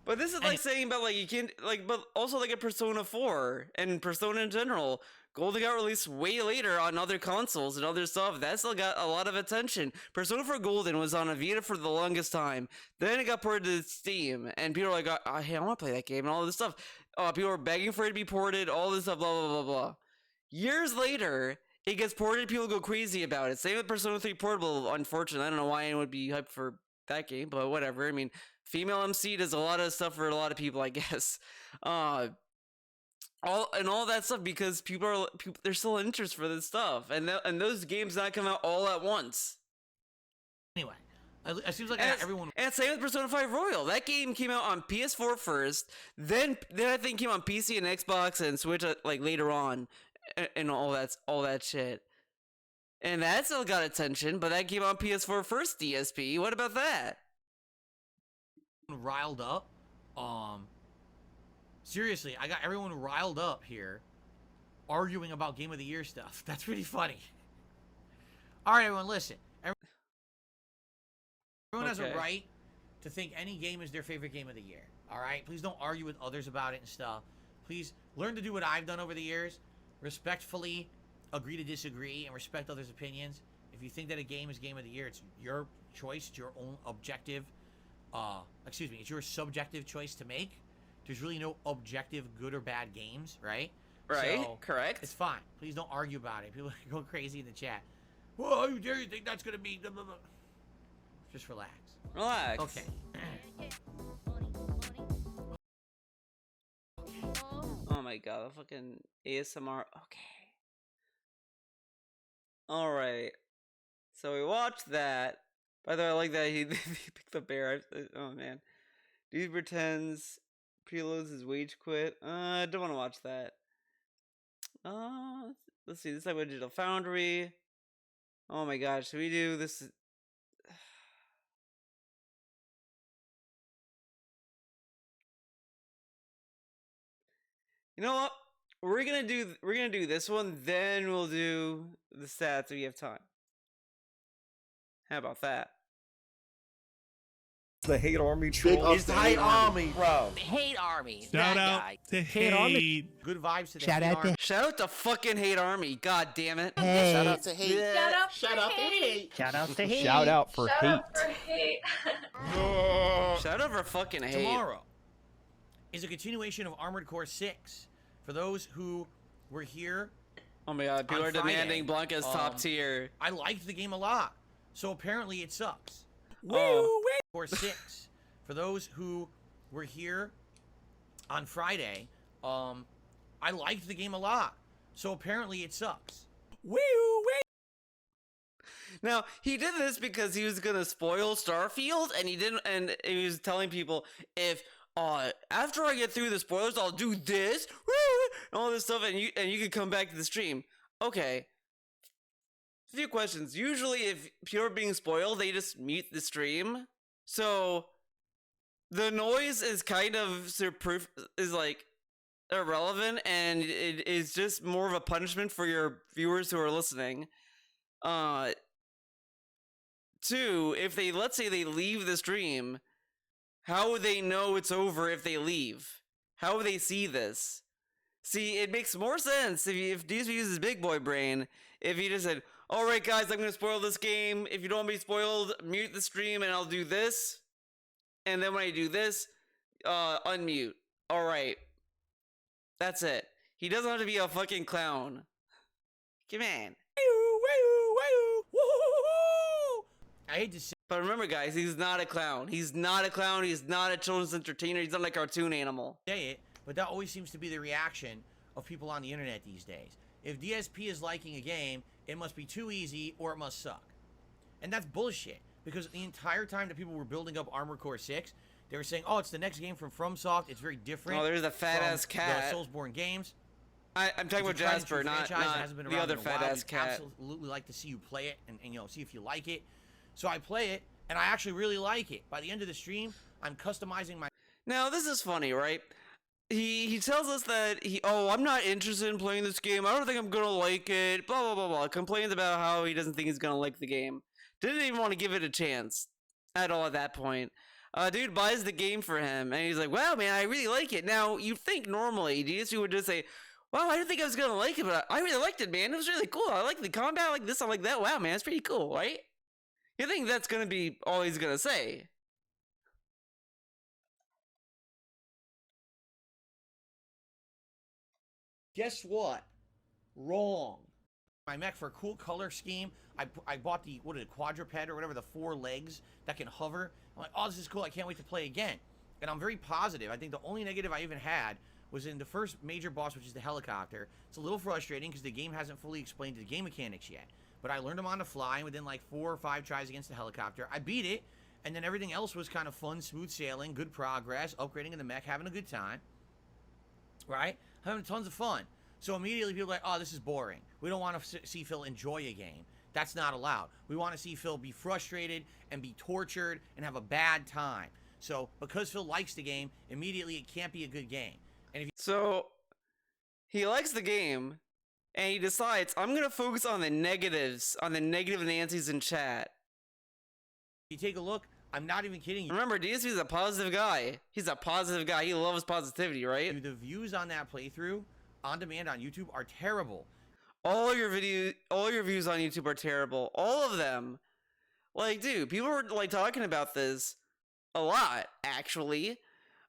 But this is like saying about like you can't like, but also like a Persona 4 and Persona in general. Golden got released way later on other consoles and other stuff. That still got a lot of attention. Persona 4 Golden was on a Vita for the longest time. Then it got ported to Steam, and people were like, "Hey, I want to play that game," and all this stuff. People were begging for it to be ported. All this stuff, blah blah blah blah. Years later, it gets ported, people go crazy about it. Same with Persona 3 Portable, unfortunately. I don't know why anyone would be hyped for that game, but whatever. I mean, female MC does a lot of stuff for a lot of people, I guess. All that stuff because there's still interest for this stuff. And those games not come out all at once. Anyway, it seems like everyone... And same with Persona 5 Royal. That game came out on PS4 first, then I think came on PC and Xbox and Switch like later on. and all that shit. And that still got attention, but that came on PS4 first, DSP. What about that? Riled up. Seriously, I got everyone riled up here, arguing about Game of the Year stuff. That's pretty funny. All right, everyone, listen. Everyone has a right to think any game is their favorite game of the year. All right? Please don't argue with others about it and stuff. Please learn to do what I've done over the years. Respectfully agree to disagree and respect others' opinions. If you think that a game is game of the year, it's your choice. It's your own objective. It's your subjective choice to make. There's really no objective good or bad games, right? Right, So, correct. It's fine. Please don't argue about it. People go crazy in the chat. Whoa, how dare you think that's going to be... Blah, blah, blah. Just relax. Relax. Okay. Oh my god, the fucking ASMR. Okay. Alright. So we watched that. By the way, I like that he picked the bear. Oh man. Dude pretends preloads his wage quit. I don't want to watch that. Let's see. This is like Digital Foundry. Oh my gosh, should we do this? You know what? We're gonna do this one, then we'll do the stats if we have time. How about that? The hate army troll. It's the hate army, bro. Hate army. Shout that out guy. to Hate hate. army. Good vibes to the Shout hate out to army. Shout out to fucking Hate Army. God damn it. Hey. Shout out to hate. Yeah. Shout out to hate. Shout out to hate. Shout out for Shout hate. out for hate. Shout out for fucking hate. Tomorrow is a continuation of Armored Core 6. For those who were here, Oh my god, people On are demanding Friday, Blanca's top tier. I liked the game a lot. So apparently it sucks. Oh. Core 6. For those who were here on Friday, I liked the game a lot. So apparently it sucks. Now, he did this because he was gonna spoil Starfield, and he didn't, and he was telling people, if after I get through the spoilers, I'll do this, and all this stuff, and you can come back to the stream. Okay. A few questions. Usually, if people are being spoiled, they just mute the stream. So, the noise is kind of is like irrelevant, and it is just more of a punishment for your viewers who are listening. Two, if they, let's say they leave the stream, how would they know it's over if they leave? How would they see this? See, it makes more sense if DSP uses big boy brain, if he just said, alright guys, I'm gonna spoil this game, if you don't want me spoiled, mute the stream and I'll do this, and then when I do this, unmute. Alright. That's it. He doesn't have to be a fucking clown. Come on. I hate to say But remember, guys, he's not a clown. He's not a clown. He's not a children's entertainer. He's not a cartoon animal. it, but that always seems to be the reaction of people on the internet these days. If DSP is liking a game, it must be too easy or it must suck. And that's bullshit. Because the entire time that people were building up Armored Core 6, they were saying, oh, it's the next game from FromSoft. It's very different. Oh, there's a fat-ass from cat. The Soulsborne games. I'm talking It's about a tried and true Jasper, not franchise that hasn't been the around other in a while. fat-ass We'd cat. absolutely like to see you play it and see if you like it. So I play it, and I actually really like it. By the end of the stream, I'm customizing my... Now, this is funny, right? He tells us that I'm not interested in playing this game. I don't think I'm gonna like it. Blah, blah, blah, blah. Complains about how he doesn't think he's gonna like the game. Didn't even want to give it a chance at all at that point. Dude buys the game for him, and he's like, wow, man, I really like it. Now, you'd think normally DSP would just say, wow, I didn't think I was gonna like it, but I really liked it, man. It was really cool. I like the combat, I like this, I like that. Wow, man, it's pretty cool, right? You think that's gonna be all he's gonna say? Guess what? Wrong. My mech for a cool color scheme. I bought the, quadruped or whatever, the 4 legs that can hover. I'm like, oh, this is cool. I can't wait to play again. And I'm very positive. I think the only negative I even had was in the first major boss, which is the helicopter. It's a little frustrating because the game hasn't fully explained the game mechanics yet. But I learned them on the fly, and within like 4 or 5 tries against the helicopter, I beat it. And then everything else was kind of fun, smooth sailing, good progress, upgrading in the mech, having a good time. Right? Having tons of fun. So immediately people are like, oh, this is boring. We don't want to see Phil enjoy a game. That's not allowed. We want to see Phil be frustrated and be tortured and have a bad time. So because Phil likes the game, immediately it can't be a good game. And if So he likes the game, and he decides, I'm gonna focus on the negatives, on the negative Nancy's in chat. you take a look, I'm not even kidding you. Remember, DSP is a positive guy. He's a positive guy. He loves positivity, right? The views on that playthrough on demand on YouTube are terrible. All your views on YouTube are terrible. All of them. Like, dude, people were like talking about this a lot, actually.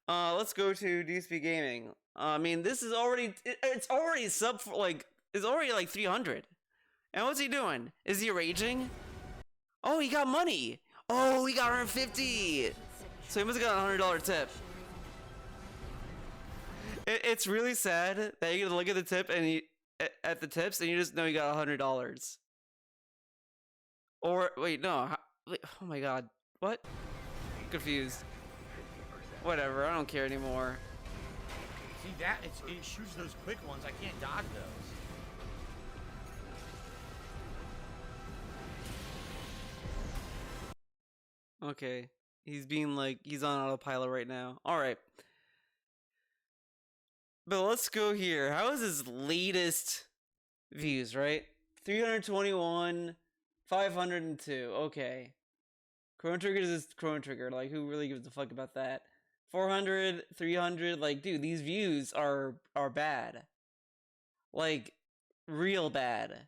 Let's go to DSP Gaming. I mean, this is already it's already it's already like 300. And what's he doing? Is he raging? Oh, he got money. Oh, he got 150. So he must have got a $100 tip. It's really sad that you get to look at the tip and at the tips and you just know you got $100. Or wait, no. Wait, oh my god. What? Confused. Whatever, I don't care anymore. See that? It shoots those quick ones. I can't dodge those. Okay. He's being like, he's on autopilot right now. Alright. But let's go here. How is his latest views, right? 321, 502. Okay. Chrono Trigger is Chrono Trigger. Like, who really gives a fuck about that? 400, 300. Like, dude, these views are bad. Like, real bad.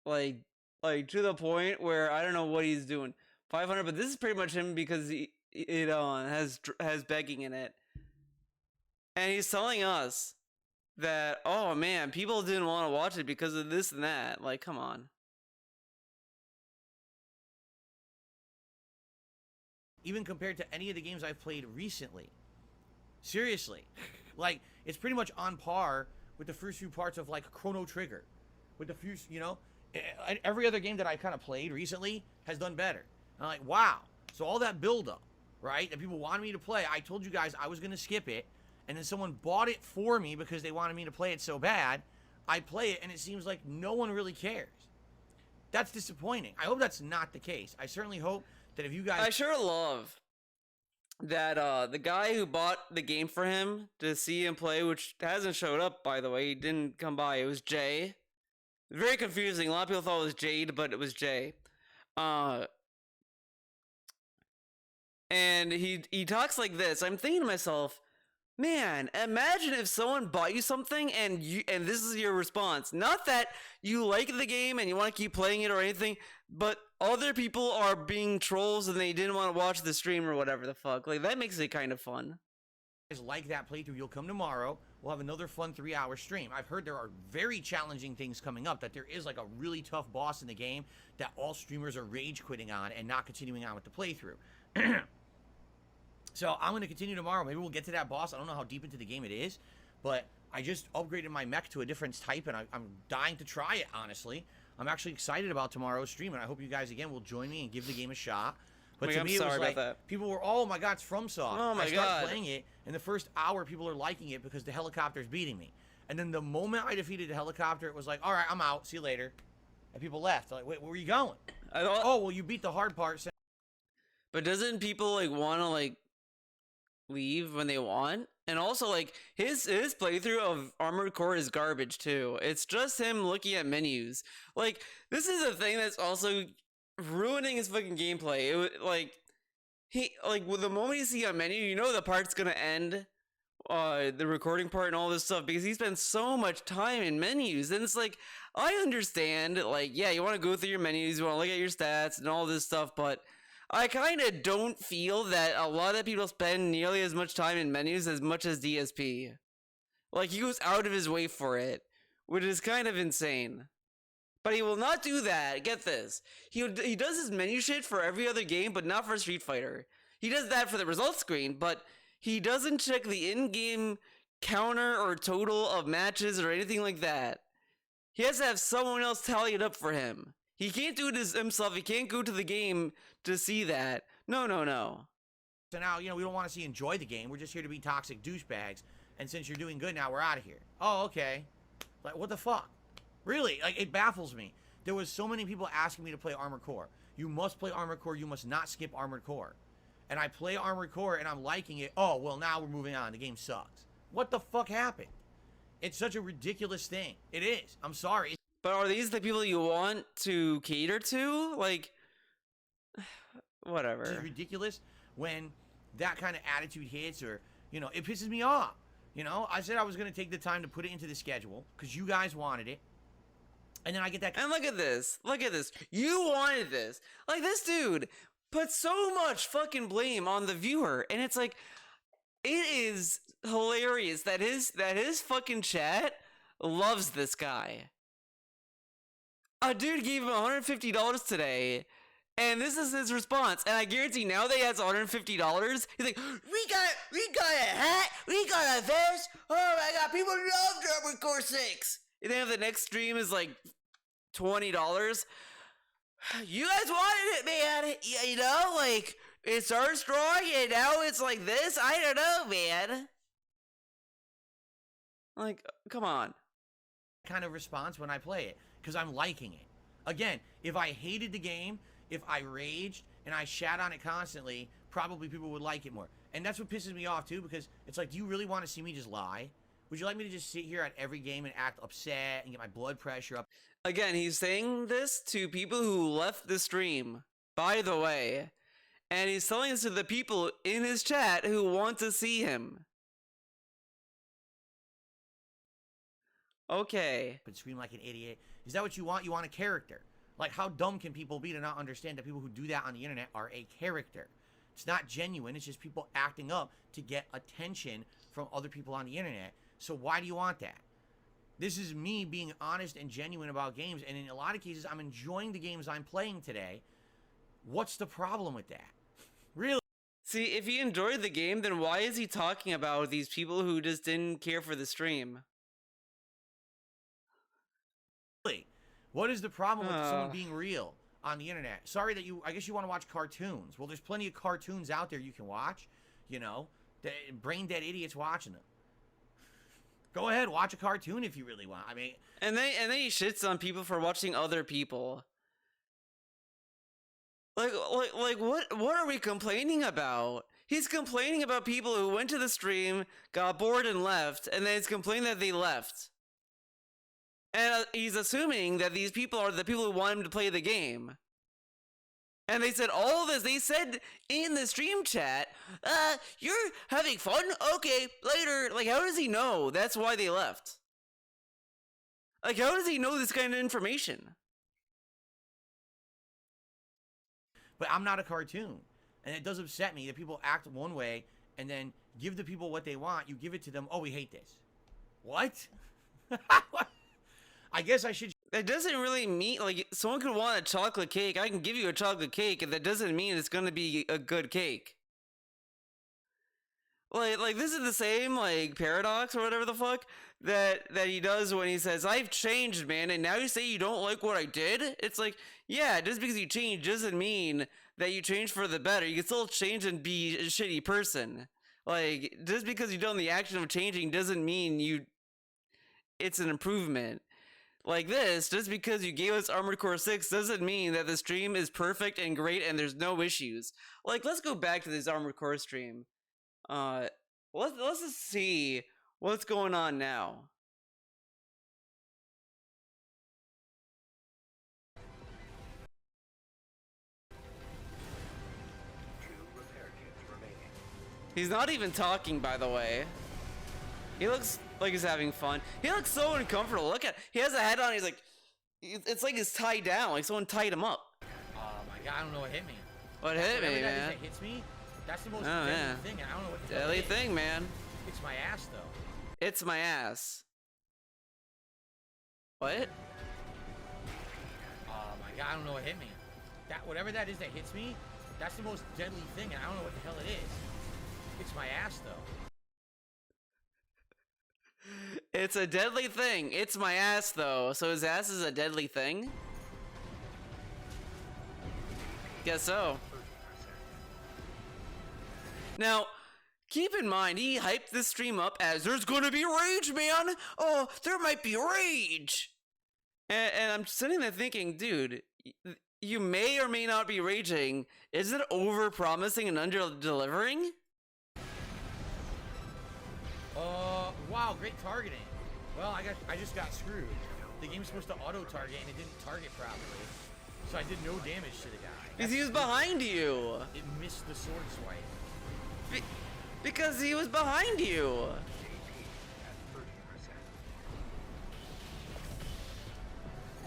Like to the point where I don't know what he's doing. 500, but this is pretty much him because it has begging in it. And he's telling us that, oh man, people didn't want to watch it because of this and that. Like, come on. Even compared to any of the games I've played recently. Seriously. Like, it's pretty much on par with the first few parts of, like, Chrono Trigger. With the few, you know, every other game that I kind of played recently has done better. And I'm like, wow. So all that buildup, right, that people wanted me to play, I told you guys I was going to skip it, and then someone bought it for me because they wanted me to play it so bad. I play it, and it seems like no one really cares. That's disappointing. I hope that's not the case. I certainly hope that if you guys... I sure love that the guy who bought the game for him to see him play, which hasn't showed up, by the way, he didn't come by, it was Jay. Very confusing. A lot of people thought it was Jade, but it was Jay. And he talks like this. I'm thinking to myself, man, imagine if someone bought you something and this is your response. Not that you like the game and you want to keep playing it or anything, but other people are being trolls and they didn't want to watch the stream or whatever the fuck. Like, that makes it kind of fun. Like that playthrough, you'll come tomorrow. We'll have another fun 3-hour stream. I've heard there are very challenging things coming up, that there is like a really tough boss in the game that all streamers are rage quitting on and not continuing on with the playthrough. So I'm going to continue tomorrow. Maybe we'll get to that boss. I don't know how deep into the game it is, but I just upgraded my mech to a different type, and I'm dying to try it, honestly. I'm actually excited about tomorrow's stream, and I hope you guys, again, will join me and give the game a shot. But to me, it was like, people were, oh my god, it's FromSoft. Oh my god. I started playing it, and the first hour, people are liking it because the helicopter's beating me. And then the moment I defeated the helicopter, it was like, all right, I'm out. See you later. And people left. They're like, wait, where are you going? Oh, well, you beat the hard part. But doesn't people, like, want to, like, leave when they want? And also, like, his playthrough of Armored Core is garbage, too. It's just him looking at menus. Like, this is a thing that's also ruining his fucking gameplay. With the moment you see a menu, you know the part's gonna end, the recording part and all this stuff, because he spends so much time in menus. And it's like, I understand, like, yeah, you want to go through your menus, you want to look at your stats and all this stuff, but I kind of don't feel that a lot of people spend nearly as much time in menus as much as DSP. Like, he goes out of his way for it, which is kind of insane. But he will not do that. Get this. He does his menu shit for every other game, but not for Street Fighter. He does that for the results screen, but he doesn't check the in-game counter or total of matches or anything like that. He has to have someone else tally it up for him. He can't do it himself. He can't go to the game to see that. No. So now, you know, we don't want to see you enjoy the game. We're just here to be toxic douchebags. And since you're doing good now, we're out of here. Oh, okay. Like, what the fuck? Really? Like, it baffles me. There was so many people asking me to play Armored Core. You must play Armored Core. You must not skip Armored Core. And I play Armored Core and I'm liking it. Oh, well, now we're moving on. The game sucks. What the fuck happened? It's such a ridiculous thing. It is. I'm sorry. But are these the people you want to cater to? Like, whatever. It's ridiculous when that kind of attitude hits, or, you know, it pisses me off. You know, I said I was going to take the time to put it into the schedule because you guys wanted it. And then I get that. And look at this. Look at this. You wanted this. Like, this dude put so much fucking blame on the viewer. And it's like, it is hilarious that his fucking chat loves this guy. A dude gave him $150 today, and this is his response. And I guarantee now that he has $150, he's like, we got a hat, we got a vest. Oh my god, people love Armored Core 6. And then the next stream is like $20. You guys wanted it, man. You know, like, it started strong and now it's like this. I don't know, man. Like, come on. Kind of response when I play it because I'm liking it. Again, if I hated the game, if I raged and I shat on it constantly, probably people would like it more. And that's what pisses me off too, because it's like, do you really want to see me just lie? Would you like me to just sit here at every game and act upset and get my blood pressure up? Again, he's saying this to people who left the stream, by the way. And he's telling this to the people in his chat who want to see him. Okay. But scream like an idiot. Is that what you want? You want a character. Like, how dumb can people be to not understand that people who do that on the internet are a character? It's not genuine. It's just people acting up to get attention from other people on the internet. So why do you want that? This is me being honest and genuine about games. And in a lot of cases, I'm enjoying the games I'm playing today. What's the problem with that? Really? See, if he enjoyed the game, then why is he talking about these people who just didn't care for the stream? What is the problem with someone being real on the internet? Sorry that I guess you want to watch cartoons. Well, there's plenty of cartoons out there you can watch, you know. The brain dead idiots watching them. Go ahead, watch a cartoon if you really want. I mean, and then he shits on people for watching other people. Like what are we complaining about? He's complaining about people who went to the stream, got bored and left, and then he's complaining that they left. And he's assuming that these people are the people who want him to play the game. And they said all this. They said in the stream chat, you're having fun? Okay, later. Like, how does he know that's why they left? Like, how does he know this kind of information? but I'm not a cartoon. And it does upset me that people act one way and then give the people what they want. You give it to them. Oh, we hate this. What? I guess I should. That doesn't really mean, like, someone could want a chocolate cake. I can give you a chocolate cake, and that doesn't mean it's gonna be a good cake. Like this is the same, like, paradox or whatever the fuck that he does when he says, I've changed, man, and now you say you don't like what I did? It's like, yeah, just because you change doesn't mean that you change for the better. You can still change and be a shitty person. Like, just because you've done the action of changing doesn't mean it's an improvement. Like this, just because you gave us Armored Core 6 doesn't mean that the stream is perfect and great and there's no issues. Like, let's go back to this Armored Core stream. Let's just see what's going on now. He's not even talking, by the way. He looks like he's having fun. He looks so uncomfortable. Look at, he has a hat on. He's like, it's like he's tied down. Like someone tied him up. Oh my god, I don't know what hit me. What hit me, man? That hits me. That's the most deadly thing. I don't know what the hell deadly it is. thing, man. It's my ass, though. It's my ass. What? Oh my god, I don't know what hit me. That whatever that is that hits me, that's the most deadly thing, and I don't know what the hell it is. It's my ass, though. It's a deadly thing. It's my ass, though. So his ass is a deadly thing? Guess so. Now, Keep in mind, he hyped this stream up as there's gonna be rage, man. Oh, there might be rage. And I'm sitting there thinking, dude, you may or may not be raging. Is it over promising and under delivering? Wow, great targeting. Well, I just got screwed. The game's supposed to auto target and it didn't target properly, so I did no damage to the guy. Because he was behind you. It missed the sword swipe. Because he was behind you.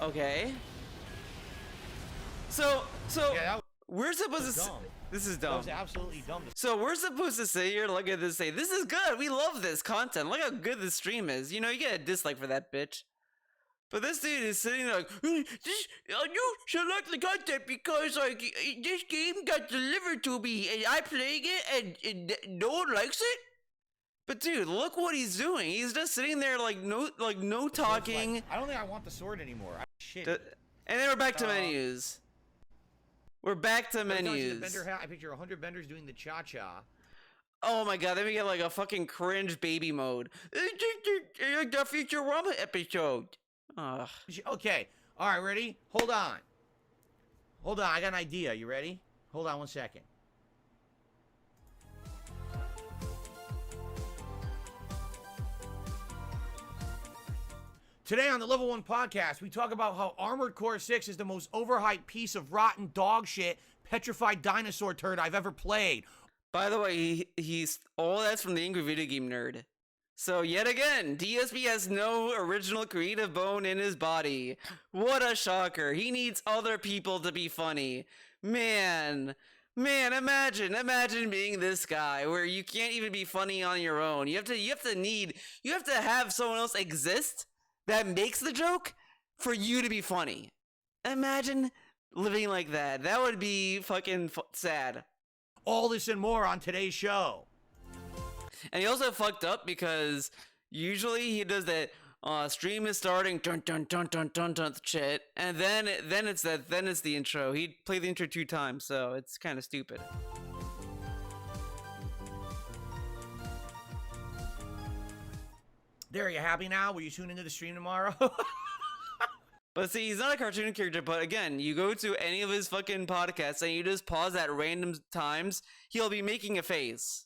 Okay. So Yeah, we're supposed to. dumb. This is that dumb. was absolutely dumb. So we're supposed to sit here, look at this, say, this is good. We love this content. Look how good this stream is. You know, you get a dislike for that bitch. But this dude is sitting there like, you should like the content because like this game got delivered to me and I playing it and no one likes it. But dude, look what he's doing. He's just sitting there like no talking. I don't think I want the sword anymore. Shit. And then we're back to menus. We're back to Every time I see the menus. Bender hat, I picture 100 benders doing the cha-cha. Oh my god, then we get like a fucking cringe baby mode. The Futurama episode. Ugh. Okay. All right, ready? Hold on. Hold on. I got an idea. You ready? Hold on 1 second. Today on the Level 1 podcast, we talk about how Armored Core 6 is the most overhyped piece of rotten dog shit, petrified dinosaur turd I've ever played. By the way, he's all that's from the Angry Video Game Nerd. So yet again, DSP has no original creative bone in his body. What a shocker. He needs other people to be funny. Man, imagine being this guy where you can't even be funny on your own. You have to have someone else exist that makes the joke for you to be funny. Imagine living like that. That would be fucking sad. All this and more on today's show. And he also fucked up because usually he does that stream is starting dun dun dun dun dun dun shit, and then it's the intro. He played the intro 2 times, so it's kind of stupid. There, are you happy now? Will you tune into the stream tomorrow? But see, he's not a cartoon character, but again, you go to any of his fucking podcasts and you just pause at random times, he'll be making a face.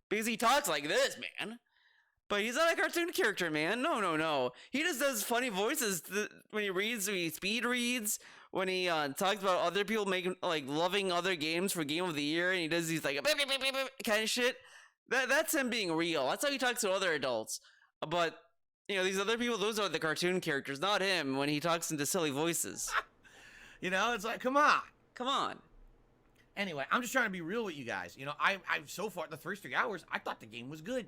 Because he talks like this, man. But he's not a cartoon character, man. No. He just does funny voices when he speed reads, when he talks about other people making, like, loving other games for Game of the Year, and he does these, like, kind of shit. That's him being real. That's how he talks to other adults. But, you know, these other people, those are the cartoon characters, not him when he talks into silly voices. You know, it's like, come on. Come on. Anyway, I'm just trying to be real with you guys. You know, I've so far, the first 3 hours, I thought the game was good.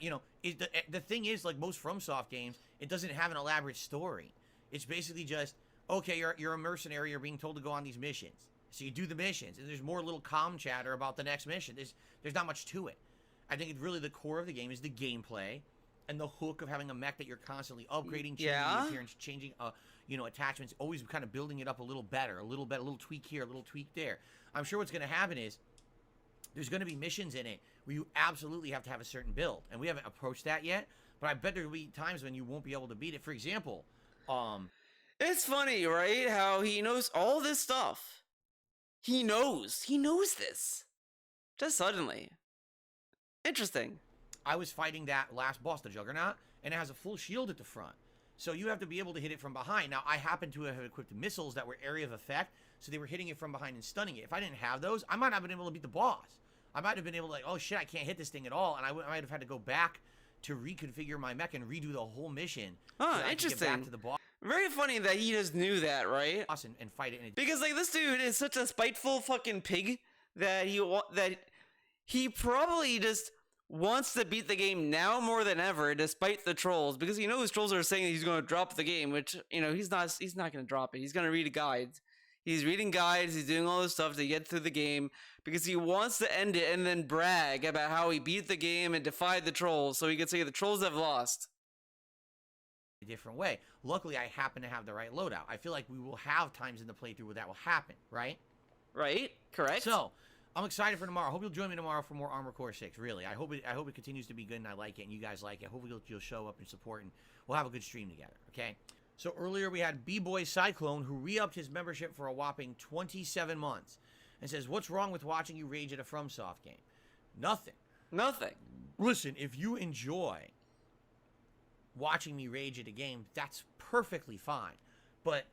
You know, the thing is, like most FromSoft games, it doesn't have an elaborate story. It's basically just, okay, you're a mercenary, you're being told to go on these missions. So you do the missions, and there's more little comm chatter about the next mission. There's not much to it. I think really the core of the game is the gameplay and the hook of having a mech that you're constantly upgrading, changing the appearance, changing, you know, attachments, always kind of building it up a little better, a little tweak here, a little tweak there. I'm sure what's going to happen is there's going to be missions in it where you absolutely have to have a certain build, and we haven't approached that yet, but I bet there'll be times when you won't be able to beat it. For example, it's funny, right? How he knows all this stuff. He knows this. Just suddenly. Interesting. I was fighting that last boss, the Juggernaut, and it has a full shield at the front. So you have to be able to hit it from behind. Now, I happen to have equipped missiles that were area of effect, so they were hitting it from behind and stunning it. If I didn't have those, I might not have been able to beat the boss. I might have been able to, like, oh shit, I can't hit this thing at all, and I might have had to go back to reconfigure my mech and redo the whole mission. Huh, so interesting. Back to the boss Very funny that he just knew that, right? and fight it. Because, like, this dude is such a spiteful fucking pig that he probably just wants to beat the game now more than ever, despite the trolls, because he knows trolls are saying he's going to drop the game, which, you know, he's not going to drop it. He's going to read guides. He's reading guides, he's doing all this stuff to get through the game, because he wants to end it and then brag about how he beat the game and defied the trolls, so he can say the trolls have lost. A different way. Luckily, I happen to have the right loadout. I feel like we will have times in the playthrough where that will happen, right? Right? Correct? So, I'm excited for tomorrow. I hope you'll join me tomorrow for more Armored Core 6. Really, I hope it continues to be good and I like it and you guys like it. Hopefully you'll show up and support and we'll have a good stream together. Okay. So earlier we had B-Boy Cyclone who re-upped his membership for a whopping 27 months and says, "What's wrong with watching you rage at a FromSoft game?" Nothing. Nothing. Listen, if you enjoy watching me rage at a game, that's perfectly fine. But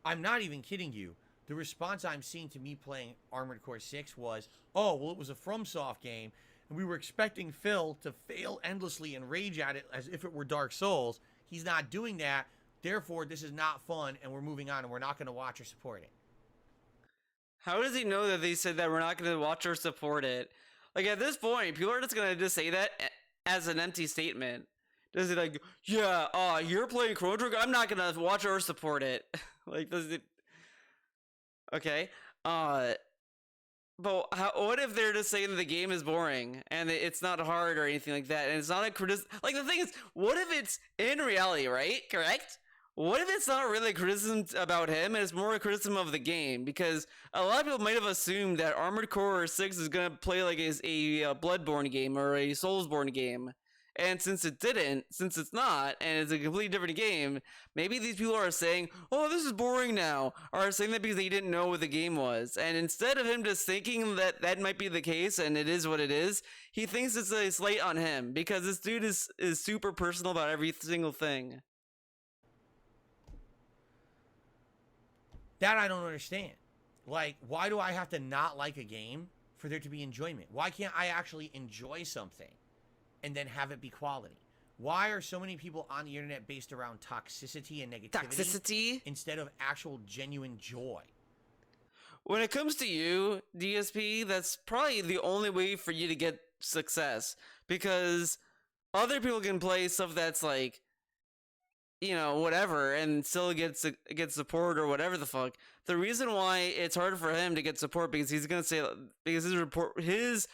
I'm not even kidding you. The response I'm seeing to me playing Armored Core 6 was, "Oh, well, it was a FromSoft game, and we were expecting Phil to fail endlessly and rage at it as if it were Dark Souls. He's not doing that. Therefore, this is not fun, and we're moving on, and we're not going to watch or support it." How does he know that they said that we're not going to watch or support it? Like, at this point, people are just going to just say that as an empty statement. Does it like, yeah, you're playing Chrono Trigger, I'm not going to watch or support it. Like, does it... Okay. But what if they're just saying that the game is boring and it's not hard or anything like that, and it's not a criticism? Like, the thing is, what if it's in reality, right? Correct? What if it's not really a criticism about him and it's more a criticism of the game? Because a lot of people might have assumed that Armored Core 6 is going to play like a Bloodborne game or a Soulsborne game. And since it didn't, since it's not, and it's a completely different game, maybe these people are saying, "Oh, this is boring now," or are saying that because they didn't know what the game was. And instead of him just thinking that that might be the case and it is what it is, he thinks it's a slight on him because this dude is super personal about every single thing. That I don't understand. Like, why do I have to not like a game for there to be enjoyment? Why can't I actually enjoy something and then have it be quality? Why are so many people on the internet based around toxicity and negativity instead of actual genuine joy? When it comes to you, DSP, that's probably the only way for you to get success, because other people can play stuff that's like, you know, whatever, and still get support or whatever the fuck. The reason why it's hard for him to get support because he's gonna say, because his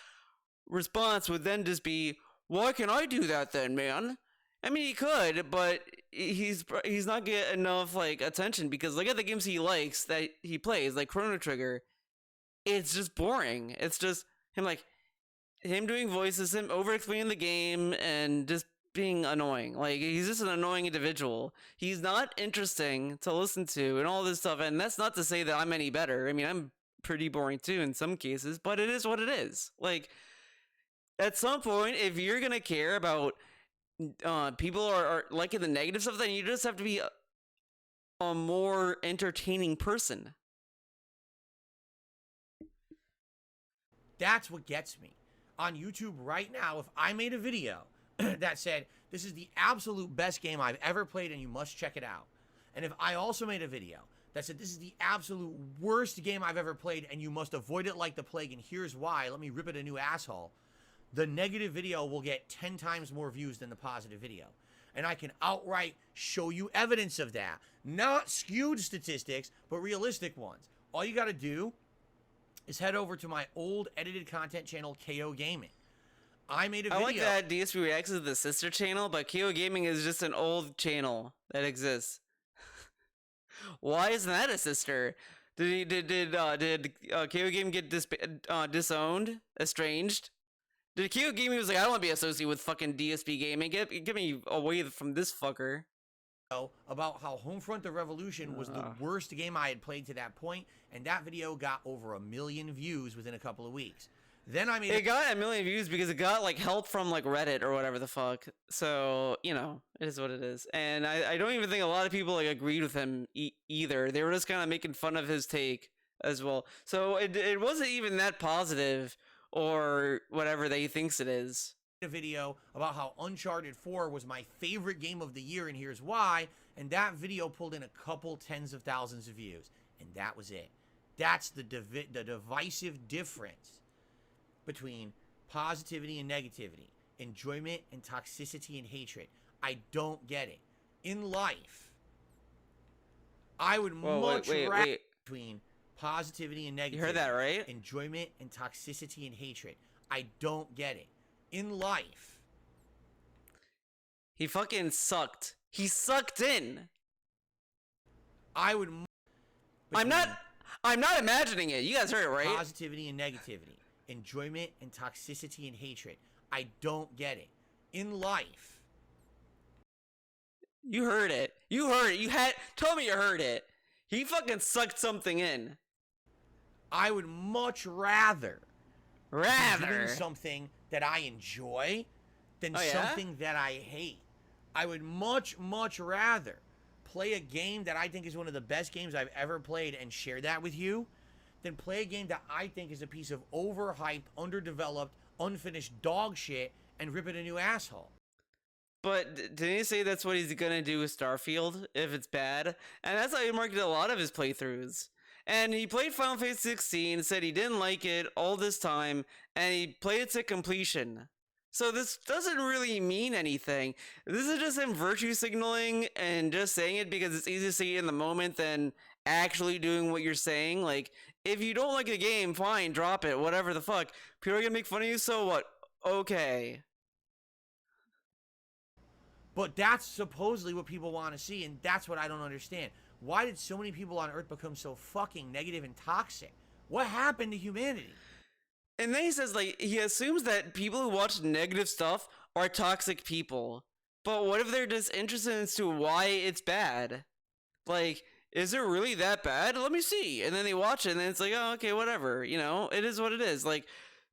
response would then just be, "Why can I do that then, man?" I mean, he could, but he's not getting enough like attention because look at the games he likes that he plays, like Chrono Trigger. It's just boring. It's just him doing voices, him over explaining the game, and just being annoying. Like, he's just an annoying individual. He's not interesting to listen to and all this stuff. And that's not to say that I'm any better. I mean, I'm pretty boring too in some cases, but it is what it is. Like, at some point, if you're gonna care about people are liking the negative stuff, then you just have to be a more entertaining person. That's what gets me. On YouTube right now, if I made a video that said, "This is the absolute best game I've ever played and you must check it out," and if I also made a video that said, "This is the absolute worst game I've ever played and you must avoid it like the plague and here's why, let me rip it a new asshole," the negative video will get 10 times more views than the positive video. And I can outright show you evidence of that. Not skewed statistics, but realistic ones. All you gotta do is head over to my old edited content channel, KO Gaming. I made a video. I like that DSP Reacts is the sister channel, but KO Gaming is just an old channel that exists. Why isn't that a sister? Did KO Gaming get disowned, estranged? Did KO Gaming was like, "I don't want to be associated with fucking DSP Gaming. Get me away from this fucker." About how Homefront: The Revolution was the worst game I had played to that point, and that video got over 1 million views within a couple of weeks. Then I made it got 1 million views because it got like help from like Reddit or whatever the fuck. So, you know, it is what it is. And I don't even think a lot of people like agreed with him either. They were just kind of making fun of his take as well. So it wasn't even that positive or whatever that he thinks it is. A video about how Uncharted 4 was my favorite game of the year and here's why, and that video pulled in a couple tens of thousands of views, and that was it. That's the divisive difference between positivity and negativity, enjoyment and toxicity and hatred. I don't get it. In life, I would much rather between positivity and negativity. You heard that, right? Enjoyment and toxicity and hatred. I don't get it. In life, he fucking sucked. He sucked in. I would. I'm not imagining it. You guys heard it, right? Positivity and negativity. enjoyment and toxicity and hatred. I don't get it. In life, You heard it. You heard it. Tell me you heard it. He fucking sucked something in. I would much rather be doing something that I enjoy than something that I hate. I would much rather play a game that I think is one of the best games I've ever played and share that with you than play a game that I think is a piece of overhyped, underdeveloped, unfinished dog shit and rip it a new asshole. But didn't he say that's what he's gonna do with Starfield if it's bad? And that's how he marketed a lot of his playthroughs. And he played Final Fantasy 16, said he didn't like it all this time, and he played it to completion. So this doesn't really mean anything. This is just him virtue signaling and just saying it because it's easy to say it in the moment than actually doing what you're saying. Like, if you don't like the game, fine, drop it, whatever the fuck. People are gonna make fun of you, so what? Okay. But that's supposedly what people want to see, and that's what I don't understand. Why did so many people on Earth become so fucking negative and toxic? What happened to humanity? And then he says, like, he assumes that people who watch negative stuff are toxic people. But what if they're just interested as to why it's bad? Like, is it really that bad? Let me see. And then they watch it, and then it's like, oh, okay, whatever. You know, it is what it is. Like,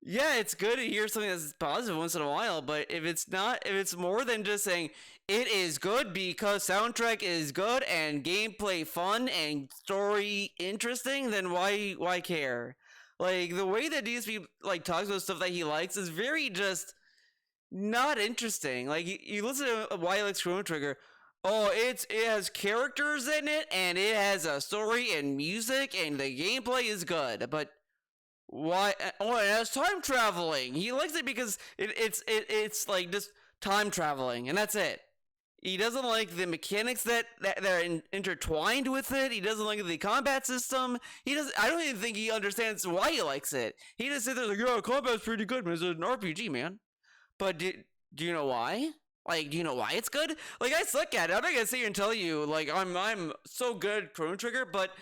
yeah, it's good to hear something that's positive once in a while, but if it's more than just saying, it is good because soundtrack is good and gameplay fun and story interesting, then why care? Like, the way that DSP, like, talks about stuff that he likes is very just not interesting. Like, you listen to why he likes Chrono Trigger. Oh, it has characters in it, and it has a story and music, and the gameplay is good. But why? Oh, it has time traveling. He likes it because it's like just time traveling, and that's it. He doesn't like the mechanics that are intertwined with it. He doesn't like the combat system. I don't even think he understands why he likes it. He just sits there like, "Yo, combat's pretty good, man. It's an RPG, man." But do you know why? Like, do you know why it's good? Like, I suck at it. I'm not gonna sit here and tell you like I'm so good at Chrono Trigger, but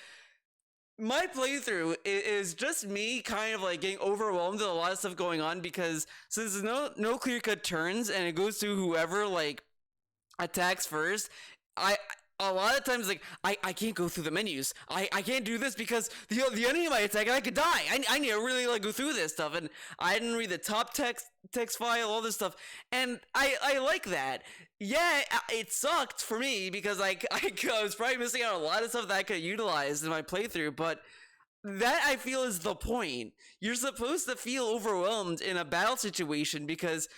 my playthrough is just me kind of like getting overwhelmed with a lot of stuff going on because since there's no clear cut turns and it goes to whoever like attacks first, a lot of times like I can't go through the menus. I can't do this because the enemy might attack and I could die. I need to really like go through this stuff, and I didn't read the top text file, all this stuff, and I like that. Yeah, it sucked for me because I was probably missing out on a lot of stuff that I could utilize in my playthrough, but that I feel is the point. You're supposed to feel overwhelmed in a battle situation because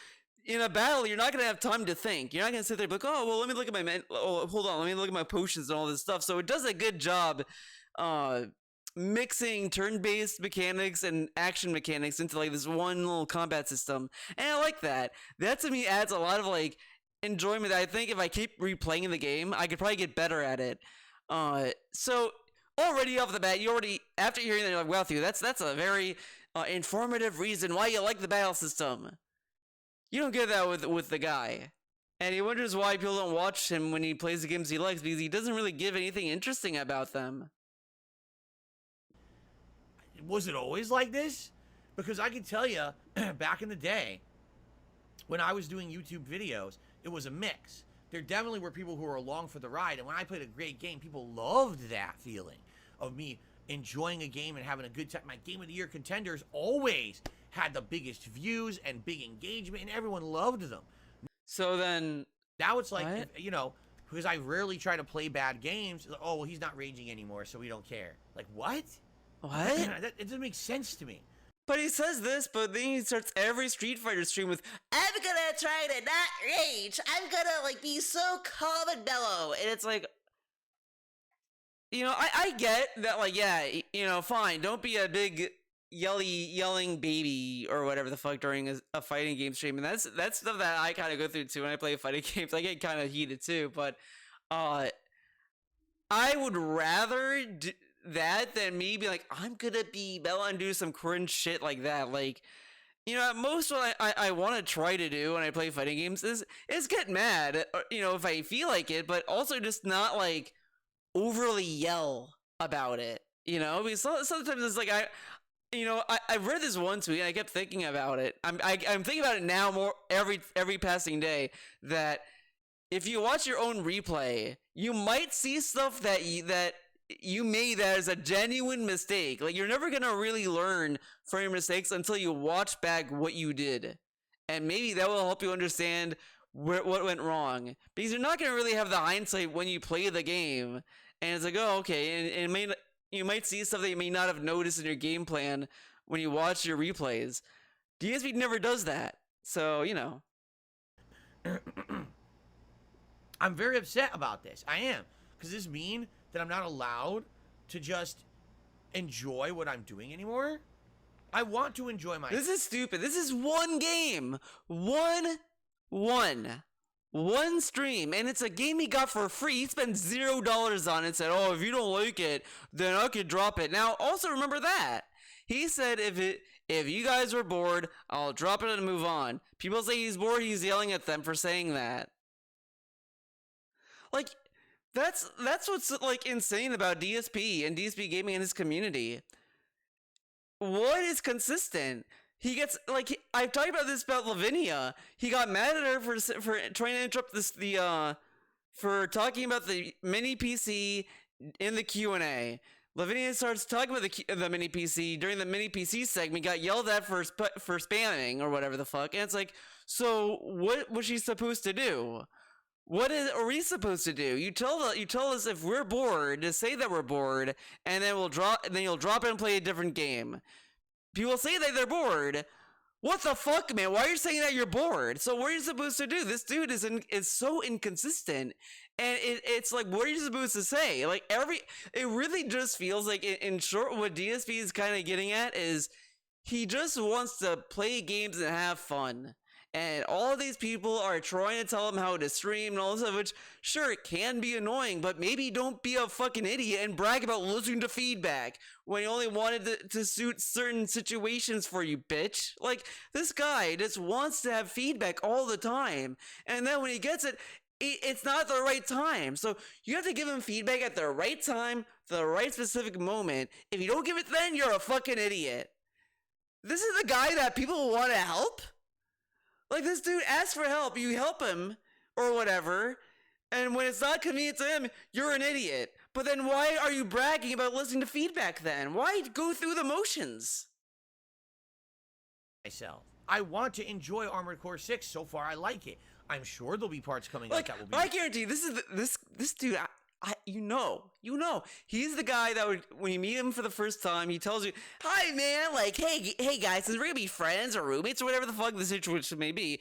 in a battle, you're not going to have time to think. You're not going to sit there and be like, oh, well, let me look at let me look at my potions and all this stuff. So it does a good job mixing turn-based mechanics and action mechanics into like this one little combat system. And I like that. That to me adds a lot of like enjoyment that I think if I keep replaying the game, I could probably get better at it. So already off the bat, after hearing that, you're like, wow, Theo, that's a very informative reason why you like the battle system. You don't get that with the guy. And he wonders why people don't watch him when he plays the games he likes because he doesn't really give anything interesting about them. Was it always like this? Because I can tell you, back in the day, when I was doing YouTube videos, it was a mix. There definitely were people who were along for the ride, and when I played a great game, people loved that feeling of me enjoying a game and having a good time. My Game of the Year contenders always had the biggest views and big engagement, and everyone loved them. So then now it's like, because I rarely try to play bad games. Oh, well, he's not raging anymore, so we don't care. Like, what? It doesn't make sense to me. But he says this, but then he starts every Street Fighter stream with, I'm gonna try to not rage. I'm gonna like be so calm and mellow. And it's like, I get that, like, yeah, fine. Don't be a big yelling baby or whatever the fuck during a fighting game stream. And that's stuff that I kind of go through too when I play fighting games. I get kind of heated too, but I would rather that than me be like, I'm gonna be mellow and do some cringe shit like that. Like, at most what I want to try to do when I play fighting games is get mad, if I feel like it, but also just not like overly yell about it, because sometimes it's like you know, I read this one tweet and I kept thinking about it. I'm thinking about it now more every passing day, that if you watch your own replay, you might see stuff that you made that is a genuine mistake. Like, you're never gonna really learn from your mistakes until you watch back what you did, and maybe that will help you understand what went wrong, because you're not gonna really have the hindsight when you play the game. And it's like, oh, okay, and you might see stuff that you may not have noticed in your game plan when you watch your replays. DSP never does that, so you know. I'm very upset about this. I am, because this means that I'm not allowed to just enjoy what I'm doing anymore. I want to enjoy my. This is stupid. This is one game, one stream, and it's a game he got for free. He spent $0 on it. Said, "Oh, if you don't like it, then I could drop it." Now, also remember that he said, if you guys were bored, I'll drop it and move on. People say he's bored. He's yelling at them for saying that. Like, that's what's like insane about DSP and DSP gaming and his community. What is consistent? He gets, like, I've talked about this about Lavinia. He got mad at her for trying to interrupt for talking about the mini PC in the Q&A. Lavinia starts talking about the mini PC during the mini PC segment. Got yelled at for spamming or whatever the fuck. And it's like, so what was she supposed to do? What are we supposed to do? You tell us if we're bored to say that we're bored, and then you'll drop it and play a different game. People say that they're bored. What the fuck, man? Why are you saying that you're bored? So what are you supposed to do? This dude is so inconsistent, and it's like, what are you supposed to say? Like, it really just feels like, in short, what DSP is kind of getting at is he just wants to play games and have fun. And all of these people are trying to tell him how to stream and all this stuff, which, sure, it can be annoying, but maybe don't be a fucking idiot and brag about listening to feedback when you only wanted to suit certain situations for you, bitch. Like, this guy just wants to have feedback all the time, and then when he gets it, it's not the right time. So you have to give him feedback at the right time, the right specific moment. If you don't give it then, you're a fucking idiot. This is the guy that people want to help? Like, this dude asks for help, you help him, or whatever, and when it's not convenient to him, you're an idiot. But then why are you bragging about listening to feedback then? Why go through the motions? Myself. I want to enjoy Armored Core 6. So far, I like it. I'm sure there'll be parts coming out that will be. I guarantee you, this dude. You know, he's the guy that would, when you meet him for the first time, he tells you, "Hi, man, like, hey, guys, since we're gonna be friends or roommates or whatever the fuck the situation may be,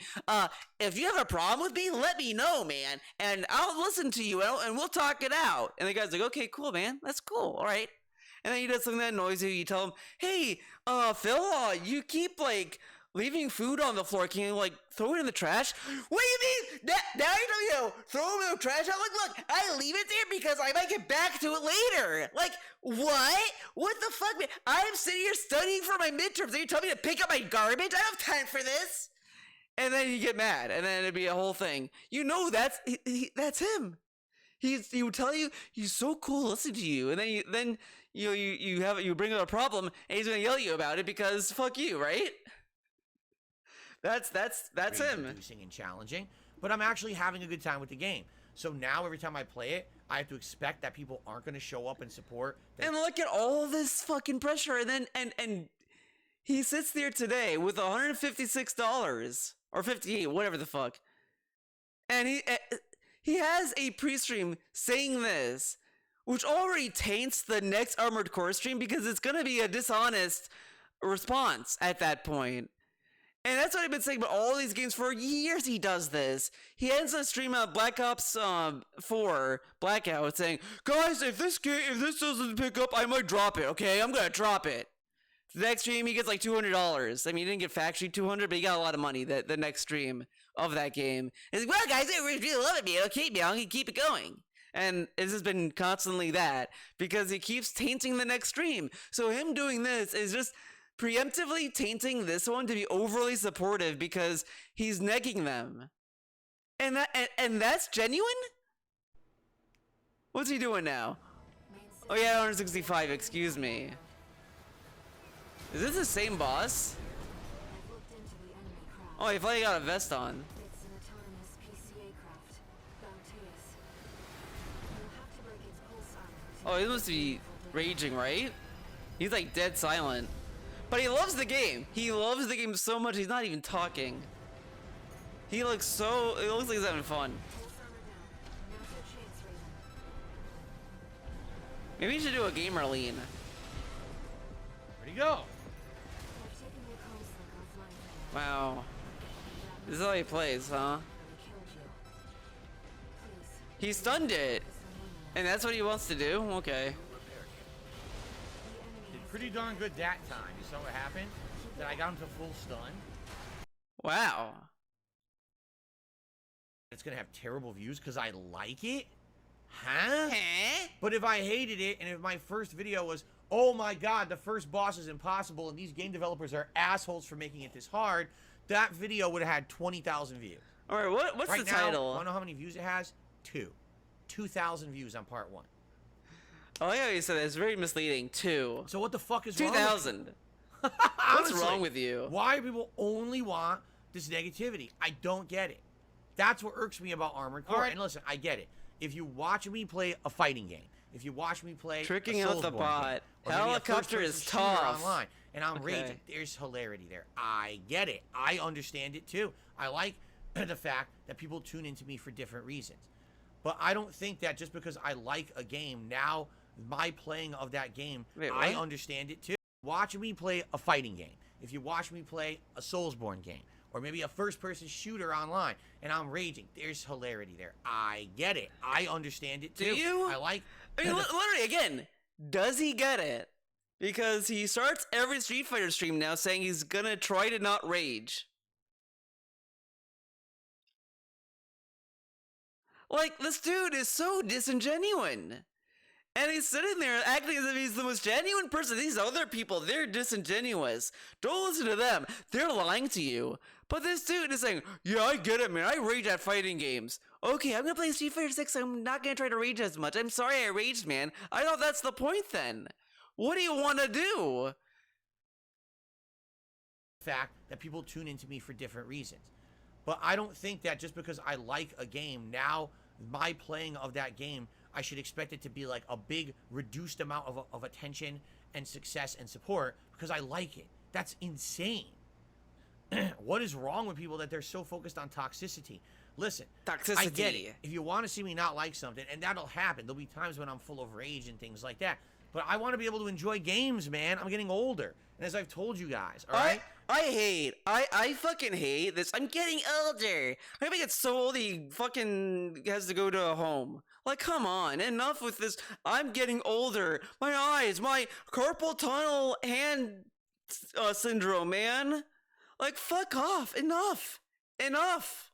if you have a problem with me, let me know, man, and I'll listen to you, and we'll talk it out." And the guy's like, "Okay, cool, man, that's cool, all right." And then he does something that annoys you. You tell him, "Hey, Phil, you keep, like, leaving food on the floor. Can you, like, throw it in the trash?" "What do you mean? Now you know, throw it in the trash?" I'm like, "Look, I leave it there because I might get back to it later." Like, what? What the fuck, man? I'm sitting here studying for my midterms, and you tell me to pick up my garbage? I don't have time for this. And then you get mad, and then it'd be a whole thing. You know, that's him. He would tell you he's so cool listening to you, and then you bring up a problem, and he's gonna yell at you about it because fuck you, right? That's him. Introducing and challenging, but I'm actually having a good time with the game. So now every time I play it, I have to expect that people aren't going to show up and support. And look at all this fucking pressure, and then and he sits there today with $156 or 58, whatever the fuck, and he has a pre-stream saying this, which already taints the next Armored Core stream because it's going to be a dishonest response at that point. And that's what I've been saying about all these games for years. He does this. He ends a stream of Black Ops 4 Blackout saying, "Guys, if this doesn't pick up, I might drop it. Okay, I'm gonna drop it." The next stream, he gets like $200. I mean, he didn't get factory 200, but he got a lot of money the next stream of that game. He's like, "Well, guys, I really love it, man. Okay, man, I'm gonna keep it going." And this has been constantly that because he keeps tainting the next stream. So him doing this is just preemptively tainting this one to be overly supportive because he's negging them. And that's genuine? What's he doing now? Oh yeah, 165, excuse me. Is this the same boss? Oh, he finally got a vest on. It's an autonomous PCA craft, Baldur. You'll have to break its pulse armor. Oh, he must be raging, right? He's like dead silent. But he loves the game. He loves the game so much he's not even talking. He looks so... It looks like he's having fun. Pulse armor down. Now's your chance, Raven. Maybe you should do a gamer lean. Where'd he go? I've taken your comms link offline for you. Wow. This is how he plays, huh? I killed you. Please, He stunned it. someone And that's what he wants to do? Okay. Did pretty darn good that time. You saw what happened? That I got him to full stun. Wow. It's gonna have terrible views because I like it? Huh? Huh? But if I hated it, and if my first video was, oh my god, the first boss is impossible, and these game developers are assholes for making it this hard, that video would have had 20,000 views. Alright, what's Right the now, title? wanna know how many views it has? 2,000 views on part 1. Oh, yeah, you said that. It's very misleading. 2. So what the fuck is wrong with 2,000. What's Honestly, wrong with you? Why do people only want this negativity? I don't get it. That's what irks me about Armored Core. Alright. And listen, I get it. If you watch me play a fighting game, if you watch me play Tricking a out the Soulsborne bot. game, or maybe a Helicopter is first-person shooter tough. online, and I'm Okay. raging, there's hilarity there. I get it. I understand it too. I like the fact that people tune into me for different reasons. But I don't think that just because I like a game, now my playing of that game, Wait, I what? understand it too. Watch me play a fighting game, if you watch me play a Soulsborne game, or maybe a first-person shooter online, and I'm raging, there's hilarity there. I get it. I understand it too. Do you? I like... I mean, literally, again, does he get it? Because he starts every Street Fighter stream now saying he's gonna try to not rage. Like, this dude is so disingenuous. And he's sitting there acting as if he's the most genuine person. These other people, they're disingenuous. Don't listen to them. They're lying to you. But this dude is saying, yeah, I get it, man. I rage at fighting games. Okay, I'm gonna play Street Fighter 6. I'm not gonna try to rage as much. I'm sorry I raged, man. I thought that's the point then. What do you want to do? fact that people tune into me for different reasons. But I don't think that just because I like a game, now my playing of that game, I should expect it to be like a big reduced amount of attention and success and support because I like it. That's insane. What is wrong with people that they're so focused on toxicity? Listen, Toxicity. I get it. If you want to see me not like something, and that'll happen, there'll be times when I'm full of rage and things like that. But I want to be able to enjoy games, man. I'm getting older. And as I've told you guys, all right? I fucking hate this. I'm getting older. I think it's so old he fucking has to go to a home. Like, come on, enough with this. I'm getting older. My eyes, my carpal tunnel hand syndrome, man. Like, fuck off. Enough. Enough.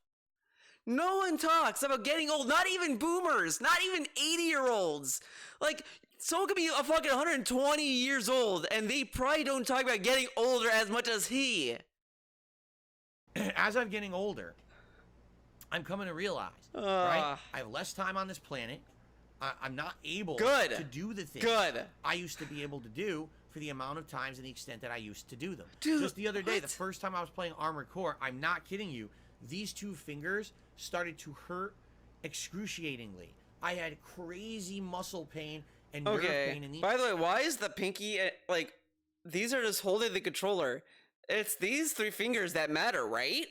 No one talks about getting old. Not even boomers. Not even 80-year-olds. Like, someone could be a fucking 120 years old, and they probably don't talk about getting older as much as he. As I'm getting older, I'm coming to realize, right? I have less time on this planet. I'm not able to do the things I used to be able to do for the amount of times and the extent that I used to do them. Dude, just the other day, what? the first time I was playing Armored Core, I'm not kidding you, these two fingers started to hurt excruciatingly. I had crazy muscle pain and nerve pain in these. By the way, why is the pinky, like, these are just holding the controller. It's these three fingers that matter, right?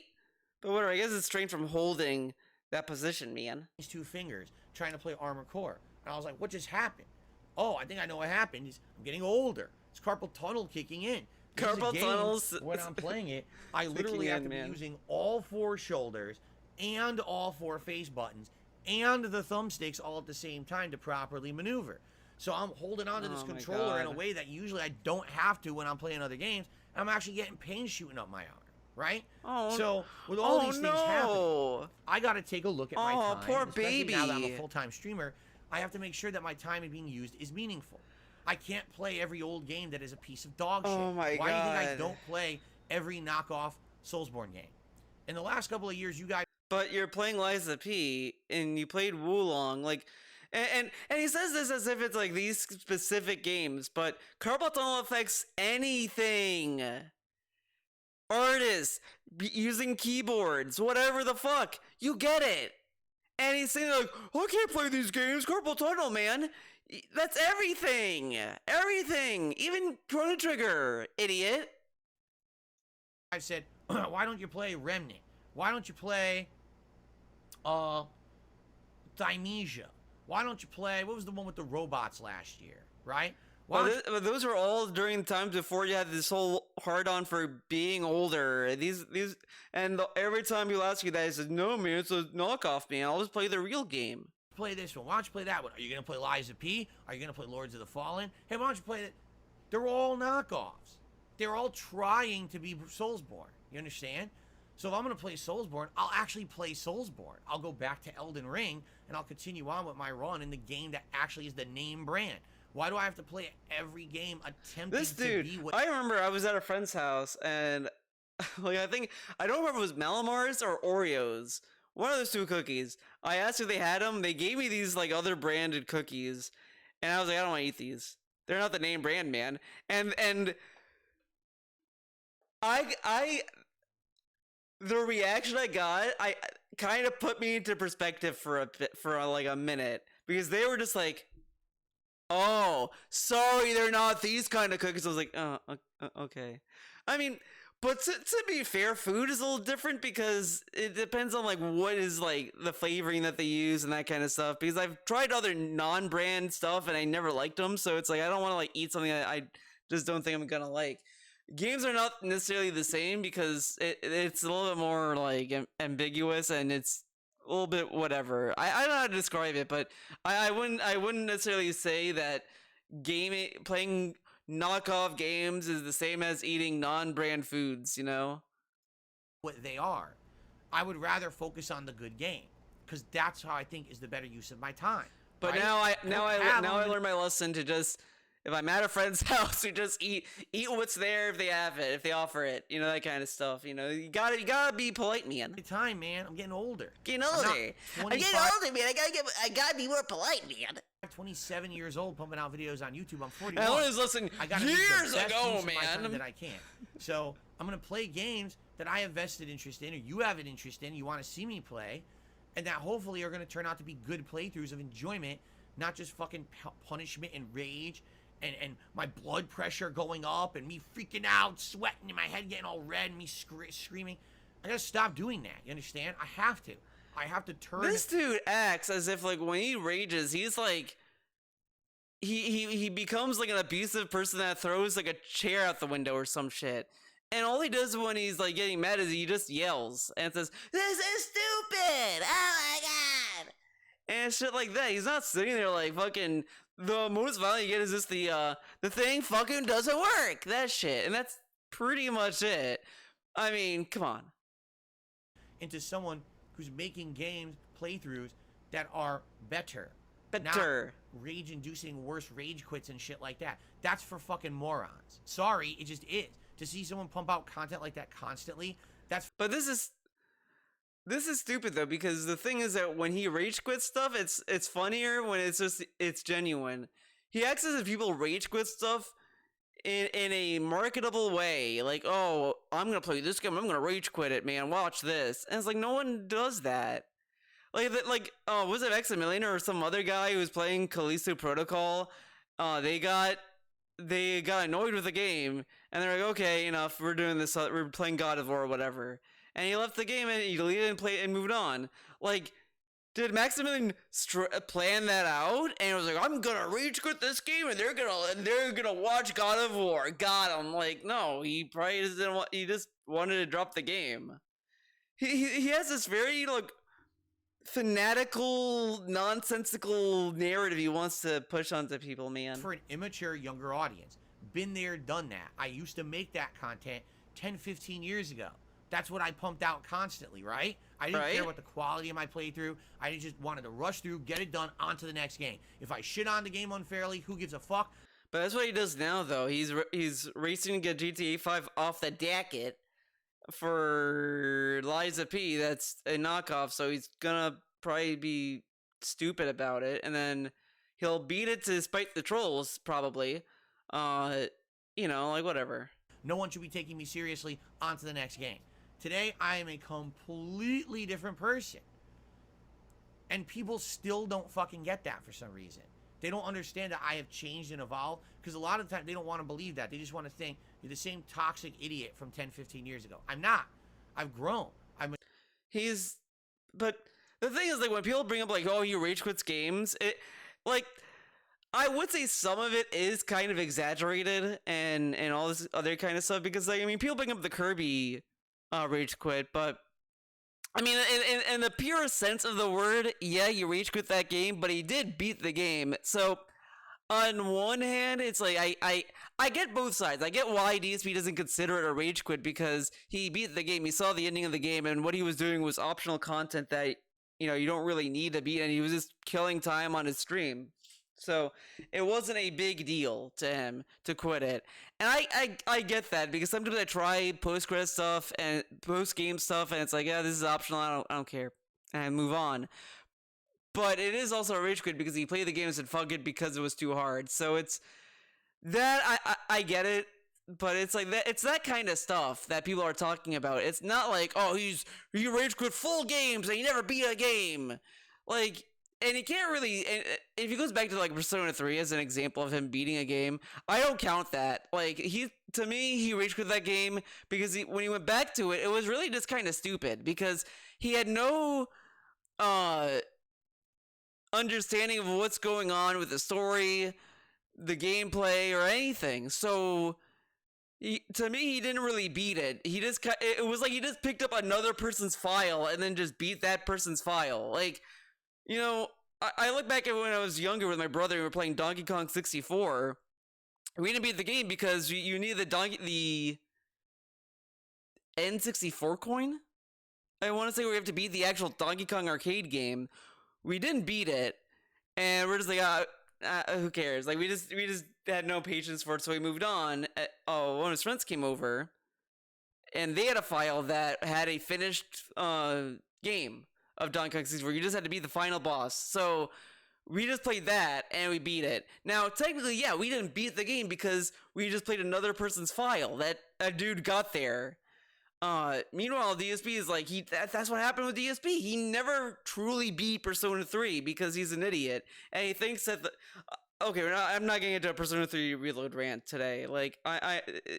But whatever, I guess it's straight from holding that position, man. These two fingers trying to play Armored Core. And I was like, what just happened? Oh, I think I know what happened. I'm getting older. It's carpal tunnel kicking in. Carpal tunnels. When I'm playing it, I literally have to be using all four shoulders and all four face buttons and the thumbsticks all at the same time to properly maneuver. So I'm holding on to this controller in a way that usually I don't have to when I'm playing other games. I'm actually getting pain shooting up my arm, right? Oh, so with all these things happening, I got to take a look at my time. Poor especially baby. Now that I'm a full-time streamer, I have to make sure that my time being used is meaningful. I can't play every old game that is a piece of dog shit. Oh my Why do you think I God. don't play every knockoff Soulsborne game? In the last couple of years, you guys... But you're playing Liza P, and you played Wulong. Like, And he says this as if it's like these specific games, but carpal tunnel affects anything. Artists using keyboards, whatever the fuck, you get it. And he's saying like, I can't play these games, carpal tunnel, man. That's everything, everything, even Chrono Trigger, idiot. I said, why don't you play Remnant? Why don't you play Thymesia? Why don't you play, what was the one with the robots last year, right? But those were all during the times before you had this whole hard-on for being older. Every time people ask you that, he says, no, man, it's a knockoff, man. I'll just play the real game. Play this one. Why don't you play that one? Are you going to play Lies of P? Are you going to play Lords of the Fallen? Hey, why don't you play it? They're all knockoffs. They're all trying to be Soulsborne. You understand? So if I'm going to play Soulsborne, I'll actually play Soulsborne. I'll go back to Elden Ring, and I'll continue on with my run in the game that actually is the name brand. Why do I have to play every game attempting to be what... I remember I was at a friend's house, and like I don't remember if it was Malamars or Oreos. One of those two cookies. I asked if they had them. They gave me these like other branded cookies, and I was like, I don't want to eat these. They're not the name brand, man. And the reaction I got, I kind of put me into perspective for like a minute, because they were just like, oh, sorry, they're not these kind of cookies. I was like, oh, okay. I mean, but to be fair, food is a little different because it depends on like what is like the flavoring that they use and that kind of stuff. Because I've tried other non-brand stuff and I never liked them, so it's like I don't want to like eat something that I just don't think I'm gonna like. Games are not necessarily the same because it's a little bit more like ambiguous and it's a little bit whatever. I don't know how to describe it, but I wouldn't necessarily say that playing knockoff games is the same as eating non-brand foods, you know? What they are. I would rather focus on the good game because that's how I think is the better use of my time. But right? now I learned my lesson to just, if I'm at a friend's house, we just eat what's there if they have it, if they offer it, you know, that kind of stuff. You know, you gotta be polite, man. Time, man. I'm getting older. I'm getting older, man. I gotta be more polite, man. 27 years old, pumping out videos on YouTube. I'm 41. I was listening years ago, man. That I can. So I'm gonna play games that I have vested interest in, or you have an interest in. You want to see me play, and that hopefully are gonna turn out to be good playthroughs of enjoyment, not just fucking punishment and rage. And my blood pressure going up and me freaking out, sweating, and my head getting all red and me screaming. I gotta stop doing that. You understand? I have to turn. This dude acts as if like when he rages, he's like he becomes like an abusive person that throws like a chair out the window or some shit. And all he does when he's like getting mad is he just yells and says, "This is stupid! Oh my god!" And shit like that. He's not sitting there like fucking. The most violent you get is just the thing fucking doesn't work. That shit. And that's pretty much it. I mean, come on. Into someone who's making games, playthroughs that are better. Not rage-inducing worse rage quits and shit like that. That's for fucking morons. Sorry, it just is. To see someone pump out content like that constantly, that's... But this is stupid though, because the thing is that when he rage quits stuff, it's funnier when it's genuine. He acts as if people rage quit stuff in a marketable way, like, oh, I'm gonna play this game, I'm gonna rage quit it, man. Watch this, and it's like no one does that. Like was it Maximilian or some other guy who was playing Callisto Protocol? They got annoyed with the game, and they're like, okay, enough. We're doing this. We're playing God of War or whatever. And he left the game and he deleted and played and moved on. Like, did Maximilian plan that out? And it was like, I'm gonna rage quit this game and they're gonna watch God of War. Got him. Like, no, he probably didn't want. He just wanted to drop the game. He has this very like fanatical, nonsensical narrative he wants to push onto people, man. For an immature younger audience. Been there, done that. I used to make that content 10, 15 years ago. That's what I pumped out constantly, right? I didn't care about the quality of my playthrough. I just wanted to rush through, get it done, on to the next game. If I shit on the game unfairly, who gives a fuck? But that's what he does now, though. He's racing to get GTA 5 off the docket for Lies of P. That's a knockoff, so he's gonna probably be stupid about it, and then he'll beat it to spite the trolls, probably. You know, like, whatever. No one should be taking me seriously. On to the next game. Today, I am a completely different person. And people still don't fucking get that for some reason. They don't understand that I have changed and evolved, because a lot of the time they don't want to believe that. They just want to think you're the same toxic idiot from 10, 15 years ago. I'm not. I've grown. But the thing is, like, when people bring up, like, oh, he rage quits games, like, I would say some of it is kind of exaggerated and all this other kind of stuff, because, like, I mean, people bring up the Kirby rage quit, but I mean, in the pure sense of the word, yeah, you rage quit that game, but he did beat the game. So on one hand, it's like I get both sides. I get why DSP doesn't consider it a rage quit, because he beat the game. He saw the ending of the game, and what he was doing was optional content that, you know, you don't really need to beat, and he was just killing time on his stream. So it wasn't a big deal to him to quit it. And I get that, because sometimes I try post-credit stuff and post-game stuff, and it's like, yeah, this is optional, I don't care, and I move on. But it is also a rage quit because he played the game and said fuck it because it was too hard. So it's that I get it, but it's like that, it's that kind of stuff that people are talking about. It's not like, oh, he rage quit full games and he never beat a game. Like, and he can't really, and if he goes back to like Persona 3 as an example of him beating a game, I don't count that. Like, to me, he rage quit that game because when he went back to it, it was really just kind of stupid, because he had no understanding of what's going on with the story, the gameplay, or anything. So to me, he didn't really beat it. It was like he just picked up another person's file and then just beat that person's file. Like, you know, I look back at when I was younger with my brother, we were playing Donkey Kong 64. We didn't beat the game because you needed the N64 coin. I want to say we have to beat the actual Donkey Kong arcade game. We didn't beat it, and we're just like, who cares? Like, we just had no patience for it, so we moved on. One of his friends came over, and they had a file that had a finished game of Donkey Kong 64. You just had to beat the final boss. So we just played that, and we beat it. Now, technically, yeah, we didn't beat the game because we just played another person's file that a dude got there. Meanwhile, DSP is like, that's what happened with DSP. He never truly beat Persona 3 because he's an idiot. And he thinks that okay, I'm not getting into a Persona 3 reload rant today. Like,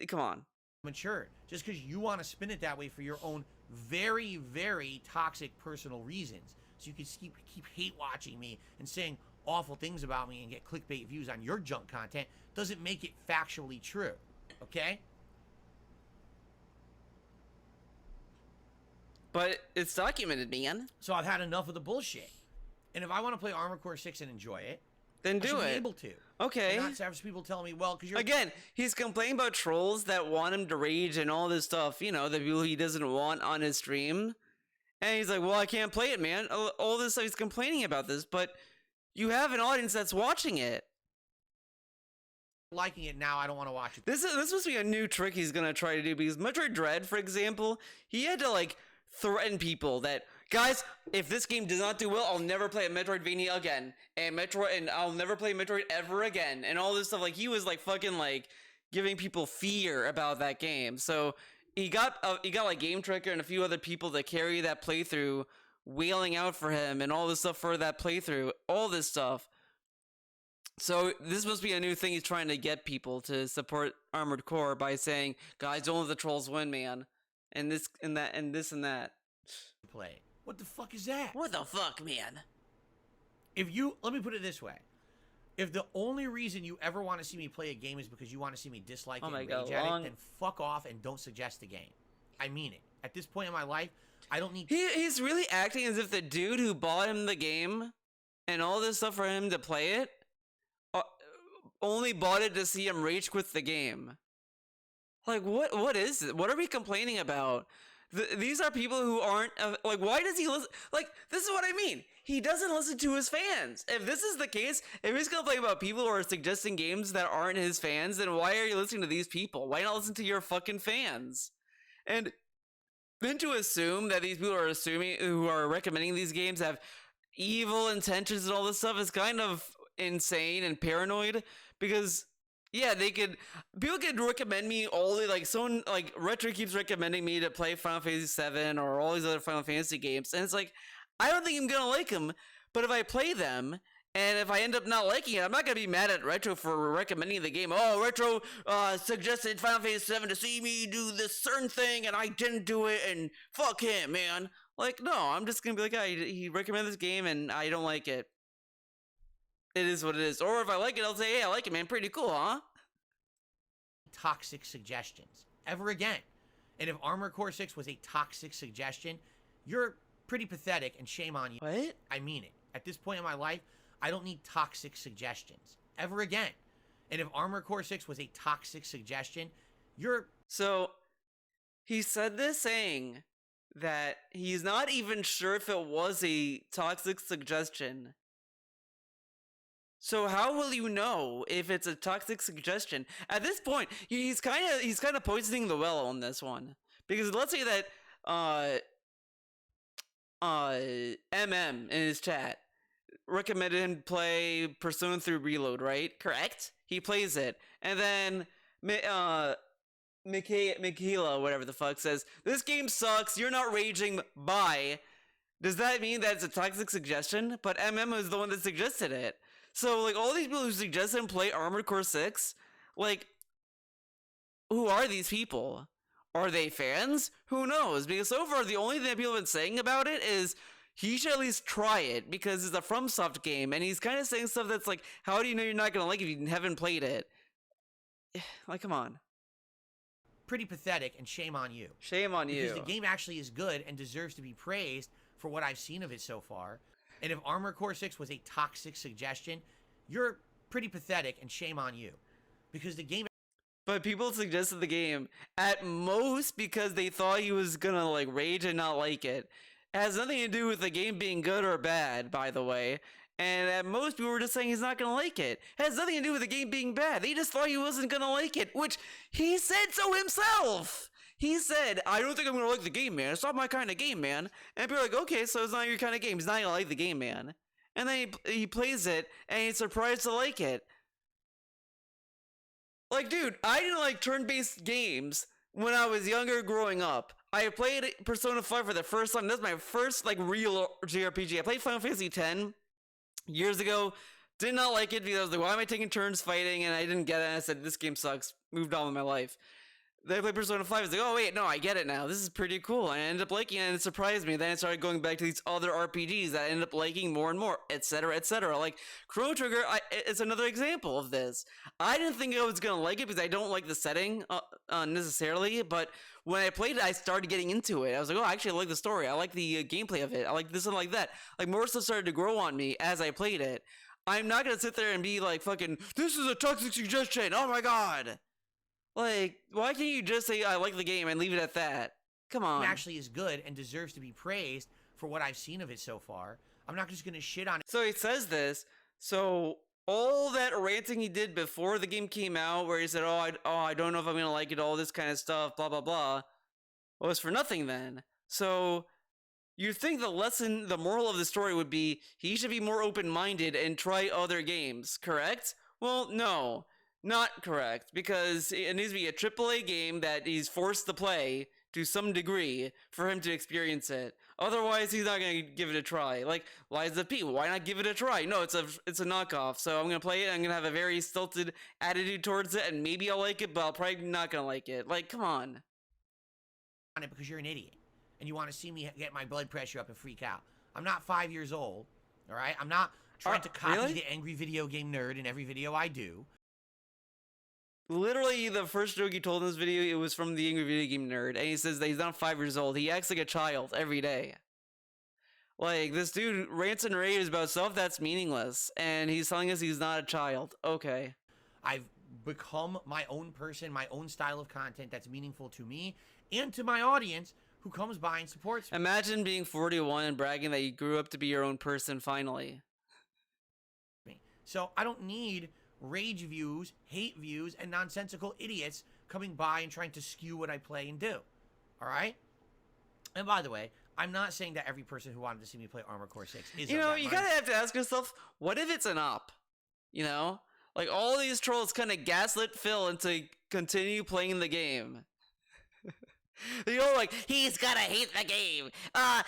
come on. Mature. Just because you want to spin it that way for your own very, very toxic personal reasons. So you can keep hate watching me and saying awful things about me and get clickbait views on your junk content doesn't make it factually true. Okay? But it's documented, man. So I've had enough of the bullshit. And if I want to play Armored Core 6 and enjoy it, then I do should it. be able to. Okay. And not to have people telling me, well, because you're... Again, he's complaining about trolls that want him to rage and all this stuff, you know, the people he doesn't want on his stream. And he's like, well, I can't play it, man. All this stuff, he's complaining about this, but you have an audience that's watching it. Liking it now, I don't want to watch it. This must be a new trick he's going to try to do, because Metroid Dread, for example, he had to, like, threaten people that, guys, if this game does not do well, I'll never play a Metroidvania again, and I'll never play Metroid ever again, and all this stuff. Like, he was like fucking like giving people fear about that game. So he got like Game Tracker and a few other people that carry that playthrough, wailing out for him and all this stuff for that playthrough, all this stuff. So this must be a new thing he's trying to get people to support Armored Core by saying, guys, don't let the trolls win, man. And this and that and this and that. Play. What the fuck is that? What the fuck, man? Let me put it this way. If the only reason you ever want to see me play a game is because you want to see me dislike it and rage at it, then fuck off and don't suggest the game. I mean it. At this point in my life, I don't need... He's really acting as if the dude who bought him the game and all this stuff for him to play it only bought it to see him rage quit the game. Like, what is it? What are we complaining about? These are people who aren't, like, why does he listen? Like, this is what I mean. He doesn't listen to his fans. If this is the case, if he's complaining about people who are suggesting games that aren't his fans, then why are you listening to these people? Why not listen to your fucking fans? And then to assume that these people who are recommending these games have evil intentions and all this stuff is kind of insane and paranoid because yeah, people could recommend me all the like someone like Retro keeps recommending me to play Final Fantasy 7 or all these other Final Fantasy games, and it's like I don't think I'm gonna like them, but if I play them and if I end up not liking it, I'm not gonna be mad at Retro for recommending the game. Oh, Retro suggested Final Fantasy 7 to see me do this certain thing and I didn't do it, and fuck him, man. Like, no, I'm just gonna be like, he recommended this game and I don't like it. It is what it is. Or if I like it, I'll say, hey, I like it, man. Pretty cool, huh? Toxic suggestions ever again. And if Armored Core 6 was a toxic suggestion, you're pretty pathetic and shame on you. What? I mean it. At this point in my life, I don't need toxic suggestions ever again. And if Armored Core 6 was a toxic suggestion, you're... So, he said this saying that he's not even sure if it was a toxic suggestion. So how will you know if it's a toxic suggestion? At this point, he's kind of poisoning the well on this one. Because let's say that MM in his chat recommended him play Persona 3 Reload, right? Correct? He plays it. And then Michaela, whatever the fuck, says, this game sucks, you're not raging, bye. Does that mean that it's a toxic suggestion? But MM was the one that suggested it. So, like, all these people who suggest him play Armored Core 6, like, who are these people? Are they fans? Who knows? Because so far, the only thing that people have been saying about it is he should at least try it because it's a FromSoft game, and he's kind of saying stuff that's like, how do you know you're not going to like it if you haven't played it? Like, come on. pretty pathetic, and shame on you. Shame on you. Because the game actually is good and deserves to be praised for what I've seen of it so far. And if Armored Core 6 was a toxic suggestion, you're pretty pathetic, and shame on you. Because the game... But people suggested the game at most because they thought he was gonna like rage and not like it. It has nothing to do with the game being good or bad, by the way. And at most people were just saying he's not gonna like it. It has nothing to do with the game being bad. They just thought he wasn't gonna like it, which he said so himself. He said, I don't think I'm gonna like the game, man. It's not my kind of game, man. And people are like, okay, so it's not your kind of game. He's not gonna like the game, man. And then he plays it, and he's surprised to like it. Like, dude, I didn't like turn-based games when I was younger growing up. I played Persona 5 for the first time. That's my first, like, real JRPG. I played Final Fantasy X years ago. Did not like it because I was like, why am I taking turns fighting? And I didn't get it. And I said, this game sucks. Moved on with my life. Then I played Persona 5. I was like, oh, wait, no, I get it now. This is pretty cool. And I ended up liking it, and it surprised me. Then I started going back to these other RPGs that I ended up liking more and more, etc., etc. Like, Chrono Trigger, it's another example of this. I didn't think I was going to like it because I don't like the setting necessarily, but when I played it, I started getting into it. I was like, oh, I actually like the story. I like the gameplay of it. I like this and like that. Like, more stuff started to grow on me as I played it. I'm not going to sit there and be like, fucking, this is a toxic suggestion. Oh my god. Like, why can't you just say I like the game and leave it at that? Come on. It actually is good and deserves to be praised for what I've seen of it so far. I'm not just going to shit on it. So he says this. So all that ranting he did before the game came out, where he said, I don't know if I'm going to like it, all this kind of stuff, blah, blah, blah, was for nothing then. So you'd think the moral of the story would be he should be more open-minded and try other games, correct? Well, no. Not correct, because it needs to be a AAA game that he's forced to play to some degree for him to experience it. Otherwise, he's not going to give it a try. Like, Lies of P, why not give it a try? No, it's a knockoff, so I'm going to play it, I'm going to have a very stilted attitude towards it, and maybe I'll like it, but I'm probably not going to like it. Like, come on. On it because you're an idiot, and you want to see me get my blood pressure up and freak out. I'm not 5 years old, all right? I'm not trying to copy really? the angry video game nerd in every video I do. Literally, the first joke he told in this video, it was from the Angry Video Game Nerd, and he says that he's not 5 years old. He acts like a child every day. Like, this dude rants and raves about stuff that's meaningless, and he's telling us he's not a child. Okay. I've become my own person, my own style of content that's meaningful to me and to my audience who comes by and supports me. Imagine being 41 and bragging that you grew up to be your own person finally. So I don't need rage views, hate views, and nonsensical idiots coming by and trying to skew what I play and do. All right? And by the way, I'm not saying that every person who wanted to see me play Armored Core 6 is. You of know, that you mindset. gotta have to ask yourself, what if it's an op? You know, like all these trolls kind of gaslit Phil into continue playing the game. You know, like, he's gonna hate the game.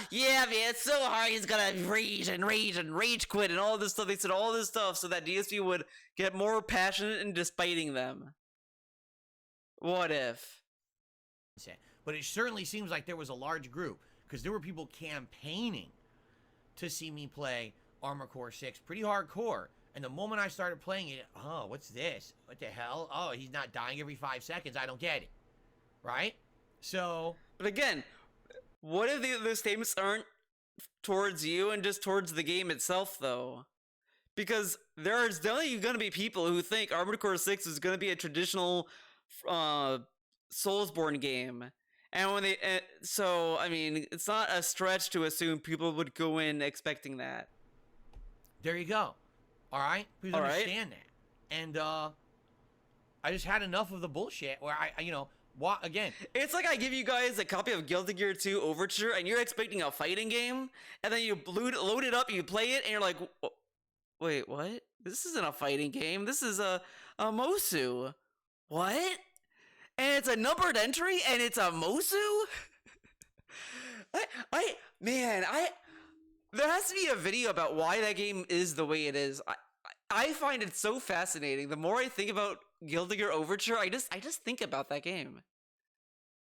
Yeah, man, it's so hard. He's gonna rage quit and all this stuff. They said all this stuff so that DSP would get more passionate in despiting them. What if? But it certainly seems like there was a large group, because there were people campaigning to see me play Armored Core 6 pretty hardcore. And the moment I started playing it, oh, what's this? What the hell? Oh, he's not dying every 5 seconds. I don't get it. Right? So, But again, what if the statements aren't towards you and just towards the game itself, though? Because there's definitely going to be people who think Armored Core 6 is going to be a traditional Soulsborne game. And when they, so, I mean, it's not a stretch to assume people would go in expecting that. there you go. All right? Please All right. understand that. And I just had enough of the bullshit where I you know, again, It's like I give you guys a copy of Guilty Gear 2 Overture, and you're expecting a fighting game, and then you load it up, you play it, and you're like, wait, what? This isn't a fighting game. This is a Mosu. What? And it's a numbered entry, and it's a Mosu? There has to be a video about why that game is the way it is. I find it so fascinating. The more I think about Guilty Gear Overture, I just think about that game.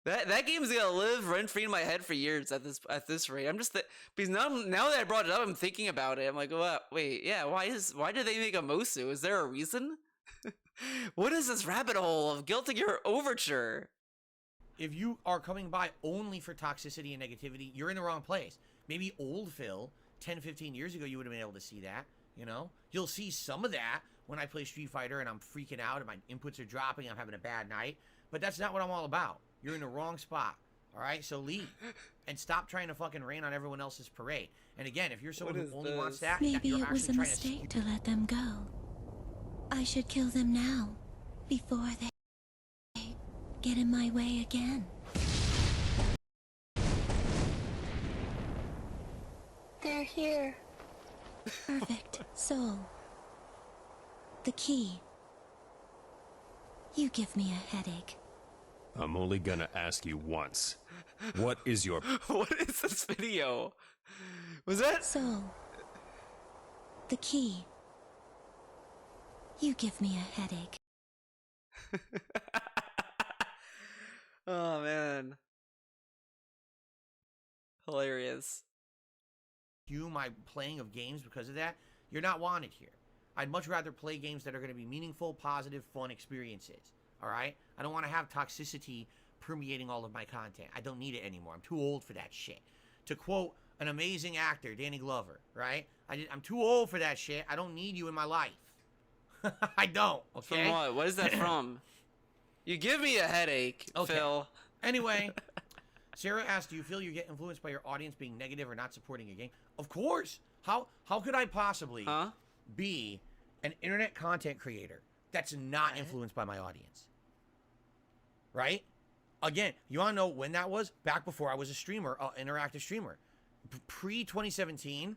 That game's gonna live rent free in my head for years at this rate. I'm just because now that I brought it up, I'm thinking about it. I'm like, well, wait, yeah, why did they make a Mosu? Is there a reason? What is this rabbit hole of Guilty Gear Overture? if you are coming by only for toxicity and negativity, you're in the wrong place. Maybe old Phil, 10, 15 years ago, you would have been able to see that, you know? You'll see some of that when I play Street Fighter and I'm freaking out and my inputs are dropping, I'm having a bad night. But that's not what I'm all about. You're in the wrong spot, all right? So leave. And stop trying to fucking rain on everyone else's parade. And again, if you're someone who only wants that, Maybe you're it was a actually trying mistake to let them go. I should kill them now, before they get in my way again. They're here. Perfect. Soul. The key. You give me a headache. I'm only gonna ask you once. What is your... What is this video? Was that... Soul. The key. You give me a headache. Oh, man. Hilarious. my playing of games because of that, you're not wanted here. I'd much rather play games that are going to be meaningful, positive, fun experiences. All right? I don't want to have toxicity permeating all of my content. I don't need it anymore. I'm too old for that shit. To quote an amazing actor, Danny Glover, right? I'm too old for that shit. I don't need you in my life. I don't, okay? From what? What is that from? You give me a headache, Okay. Phil. Anyway, Sarah asked, do you feel you get influenced by your audience being negative or not supporting your game? Of course. How could I possibly be an internet content creator that's not influenced by my audience? Right? Again, you want to know when that was? Back before I was a streamer, interactive streamer. Pre-2017,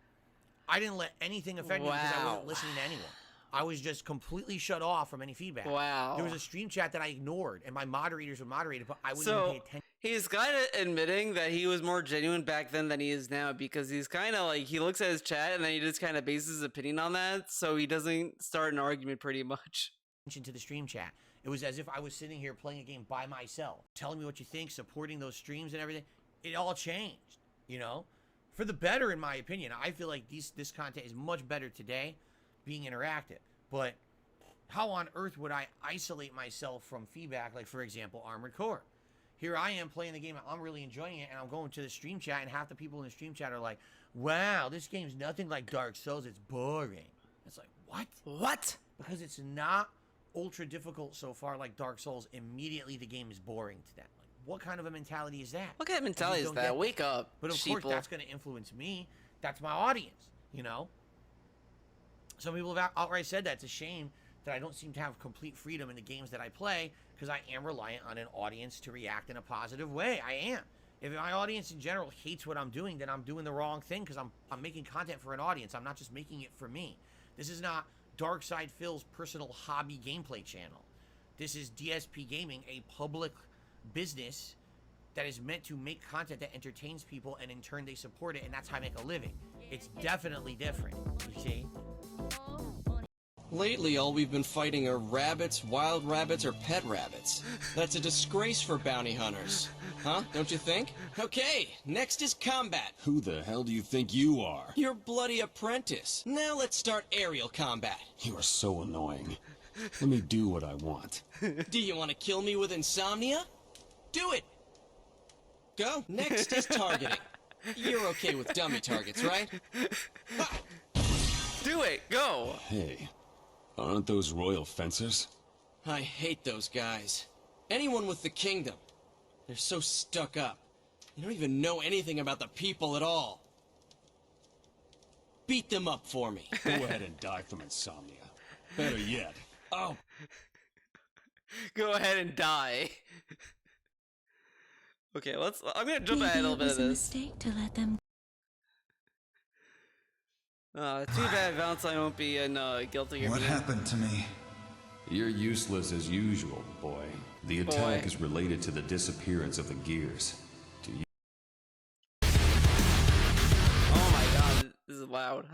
I didn't let anything affect me because I wasn't listening to anyone. I was just completely shut off from any feedback. Wow. There was a stream chat that I ignored, and my moderators would moderate it, but I wouldn't So, even pay attention. he's kind of admitting that he was more genuine back then than he is now, because he's kind of like, he looks at his chat and then he just kind of bases his opinion on that, so he doesn't start an argument pretty much. To the stream chat. It was as if I was sitting here playing a game by myself, telling me what you think, supporting those streams and everything. It all changed, you know? For the better, in my opinion. I feel like this content is much better today, being interactive. But how on earth would I isolate myself from feedback, like, for example, Armored Core? Here I am playing the game, I'm really enjoying it, and I'm going to the stream chat, and half the people in the stream chat are like, wow, this game's nothing like Dark Souls, it's boring. It's like, what? What? Because it's not ultra difficult so far like Dark Souls. Immediately the game is boring to them. Like, what kind of a mentality is that? What kind of mentality is don't that? get Wake up, But of sheeple. course that's going to influence me. That's my audience, you know? Some people have outright said that it's a shame that I don't seem to have complete freedom in the games that I play because I am reliant on an audience to react in a positive way. I am. If my audience in general hates what I'm doing, then I'm doing the wrong thing because I'm making content for an audience. I'm not just making it for me. This is not Darkside Phil's personal hobby gameplay channel. This is DSP Gaming, a public business that is meant to make content that entertains people, and in turn they support it, and that's how I make a living. It's definitely different, you see? Lately, all we've been fighting are rabbits, wild rabbits, or pet rabbits. That's a disgrace for bounty hunters. Huh? Don't you think? Okay, next is combat. Who the hell do you think you are? Your bloody apprentice. Now let's start aerial combat. You are so annoying. Let me do what I want. Do you want to kill me with insomnia? Do it! Go. Next is targeting. You're okay with dummy targets, right? Ha! Do it. Go. Hey, aren't those royal fencers? I hate those guys. Anyone with the kingdom. They're so stuck up. They don't even know anything about the people at all. Beat them up for me. Go ahead and die from insomnia. Better yet. Oh, Go ahead and die. Okay, I'm gonna jump Maybe ahead a it little bit was of a this. mistake to let them. Too bad Valentine won't be in Guilty Gear. What happened to me? You're useless as usual, boy. The attack is related to the disappearance of the gears. Do you? Oh my god, this is loud.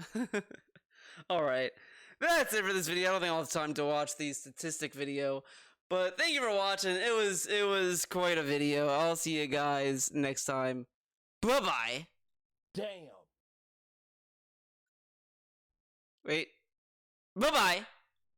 Alright. That's it for this video. I don't think I'll have time to watch the statistic video. But thank you for watching. It was quite a video. I'll see you guys next time. Bye-bye. Damn. Wait. Bye-bye.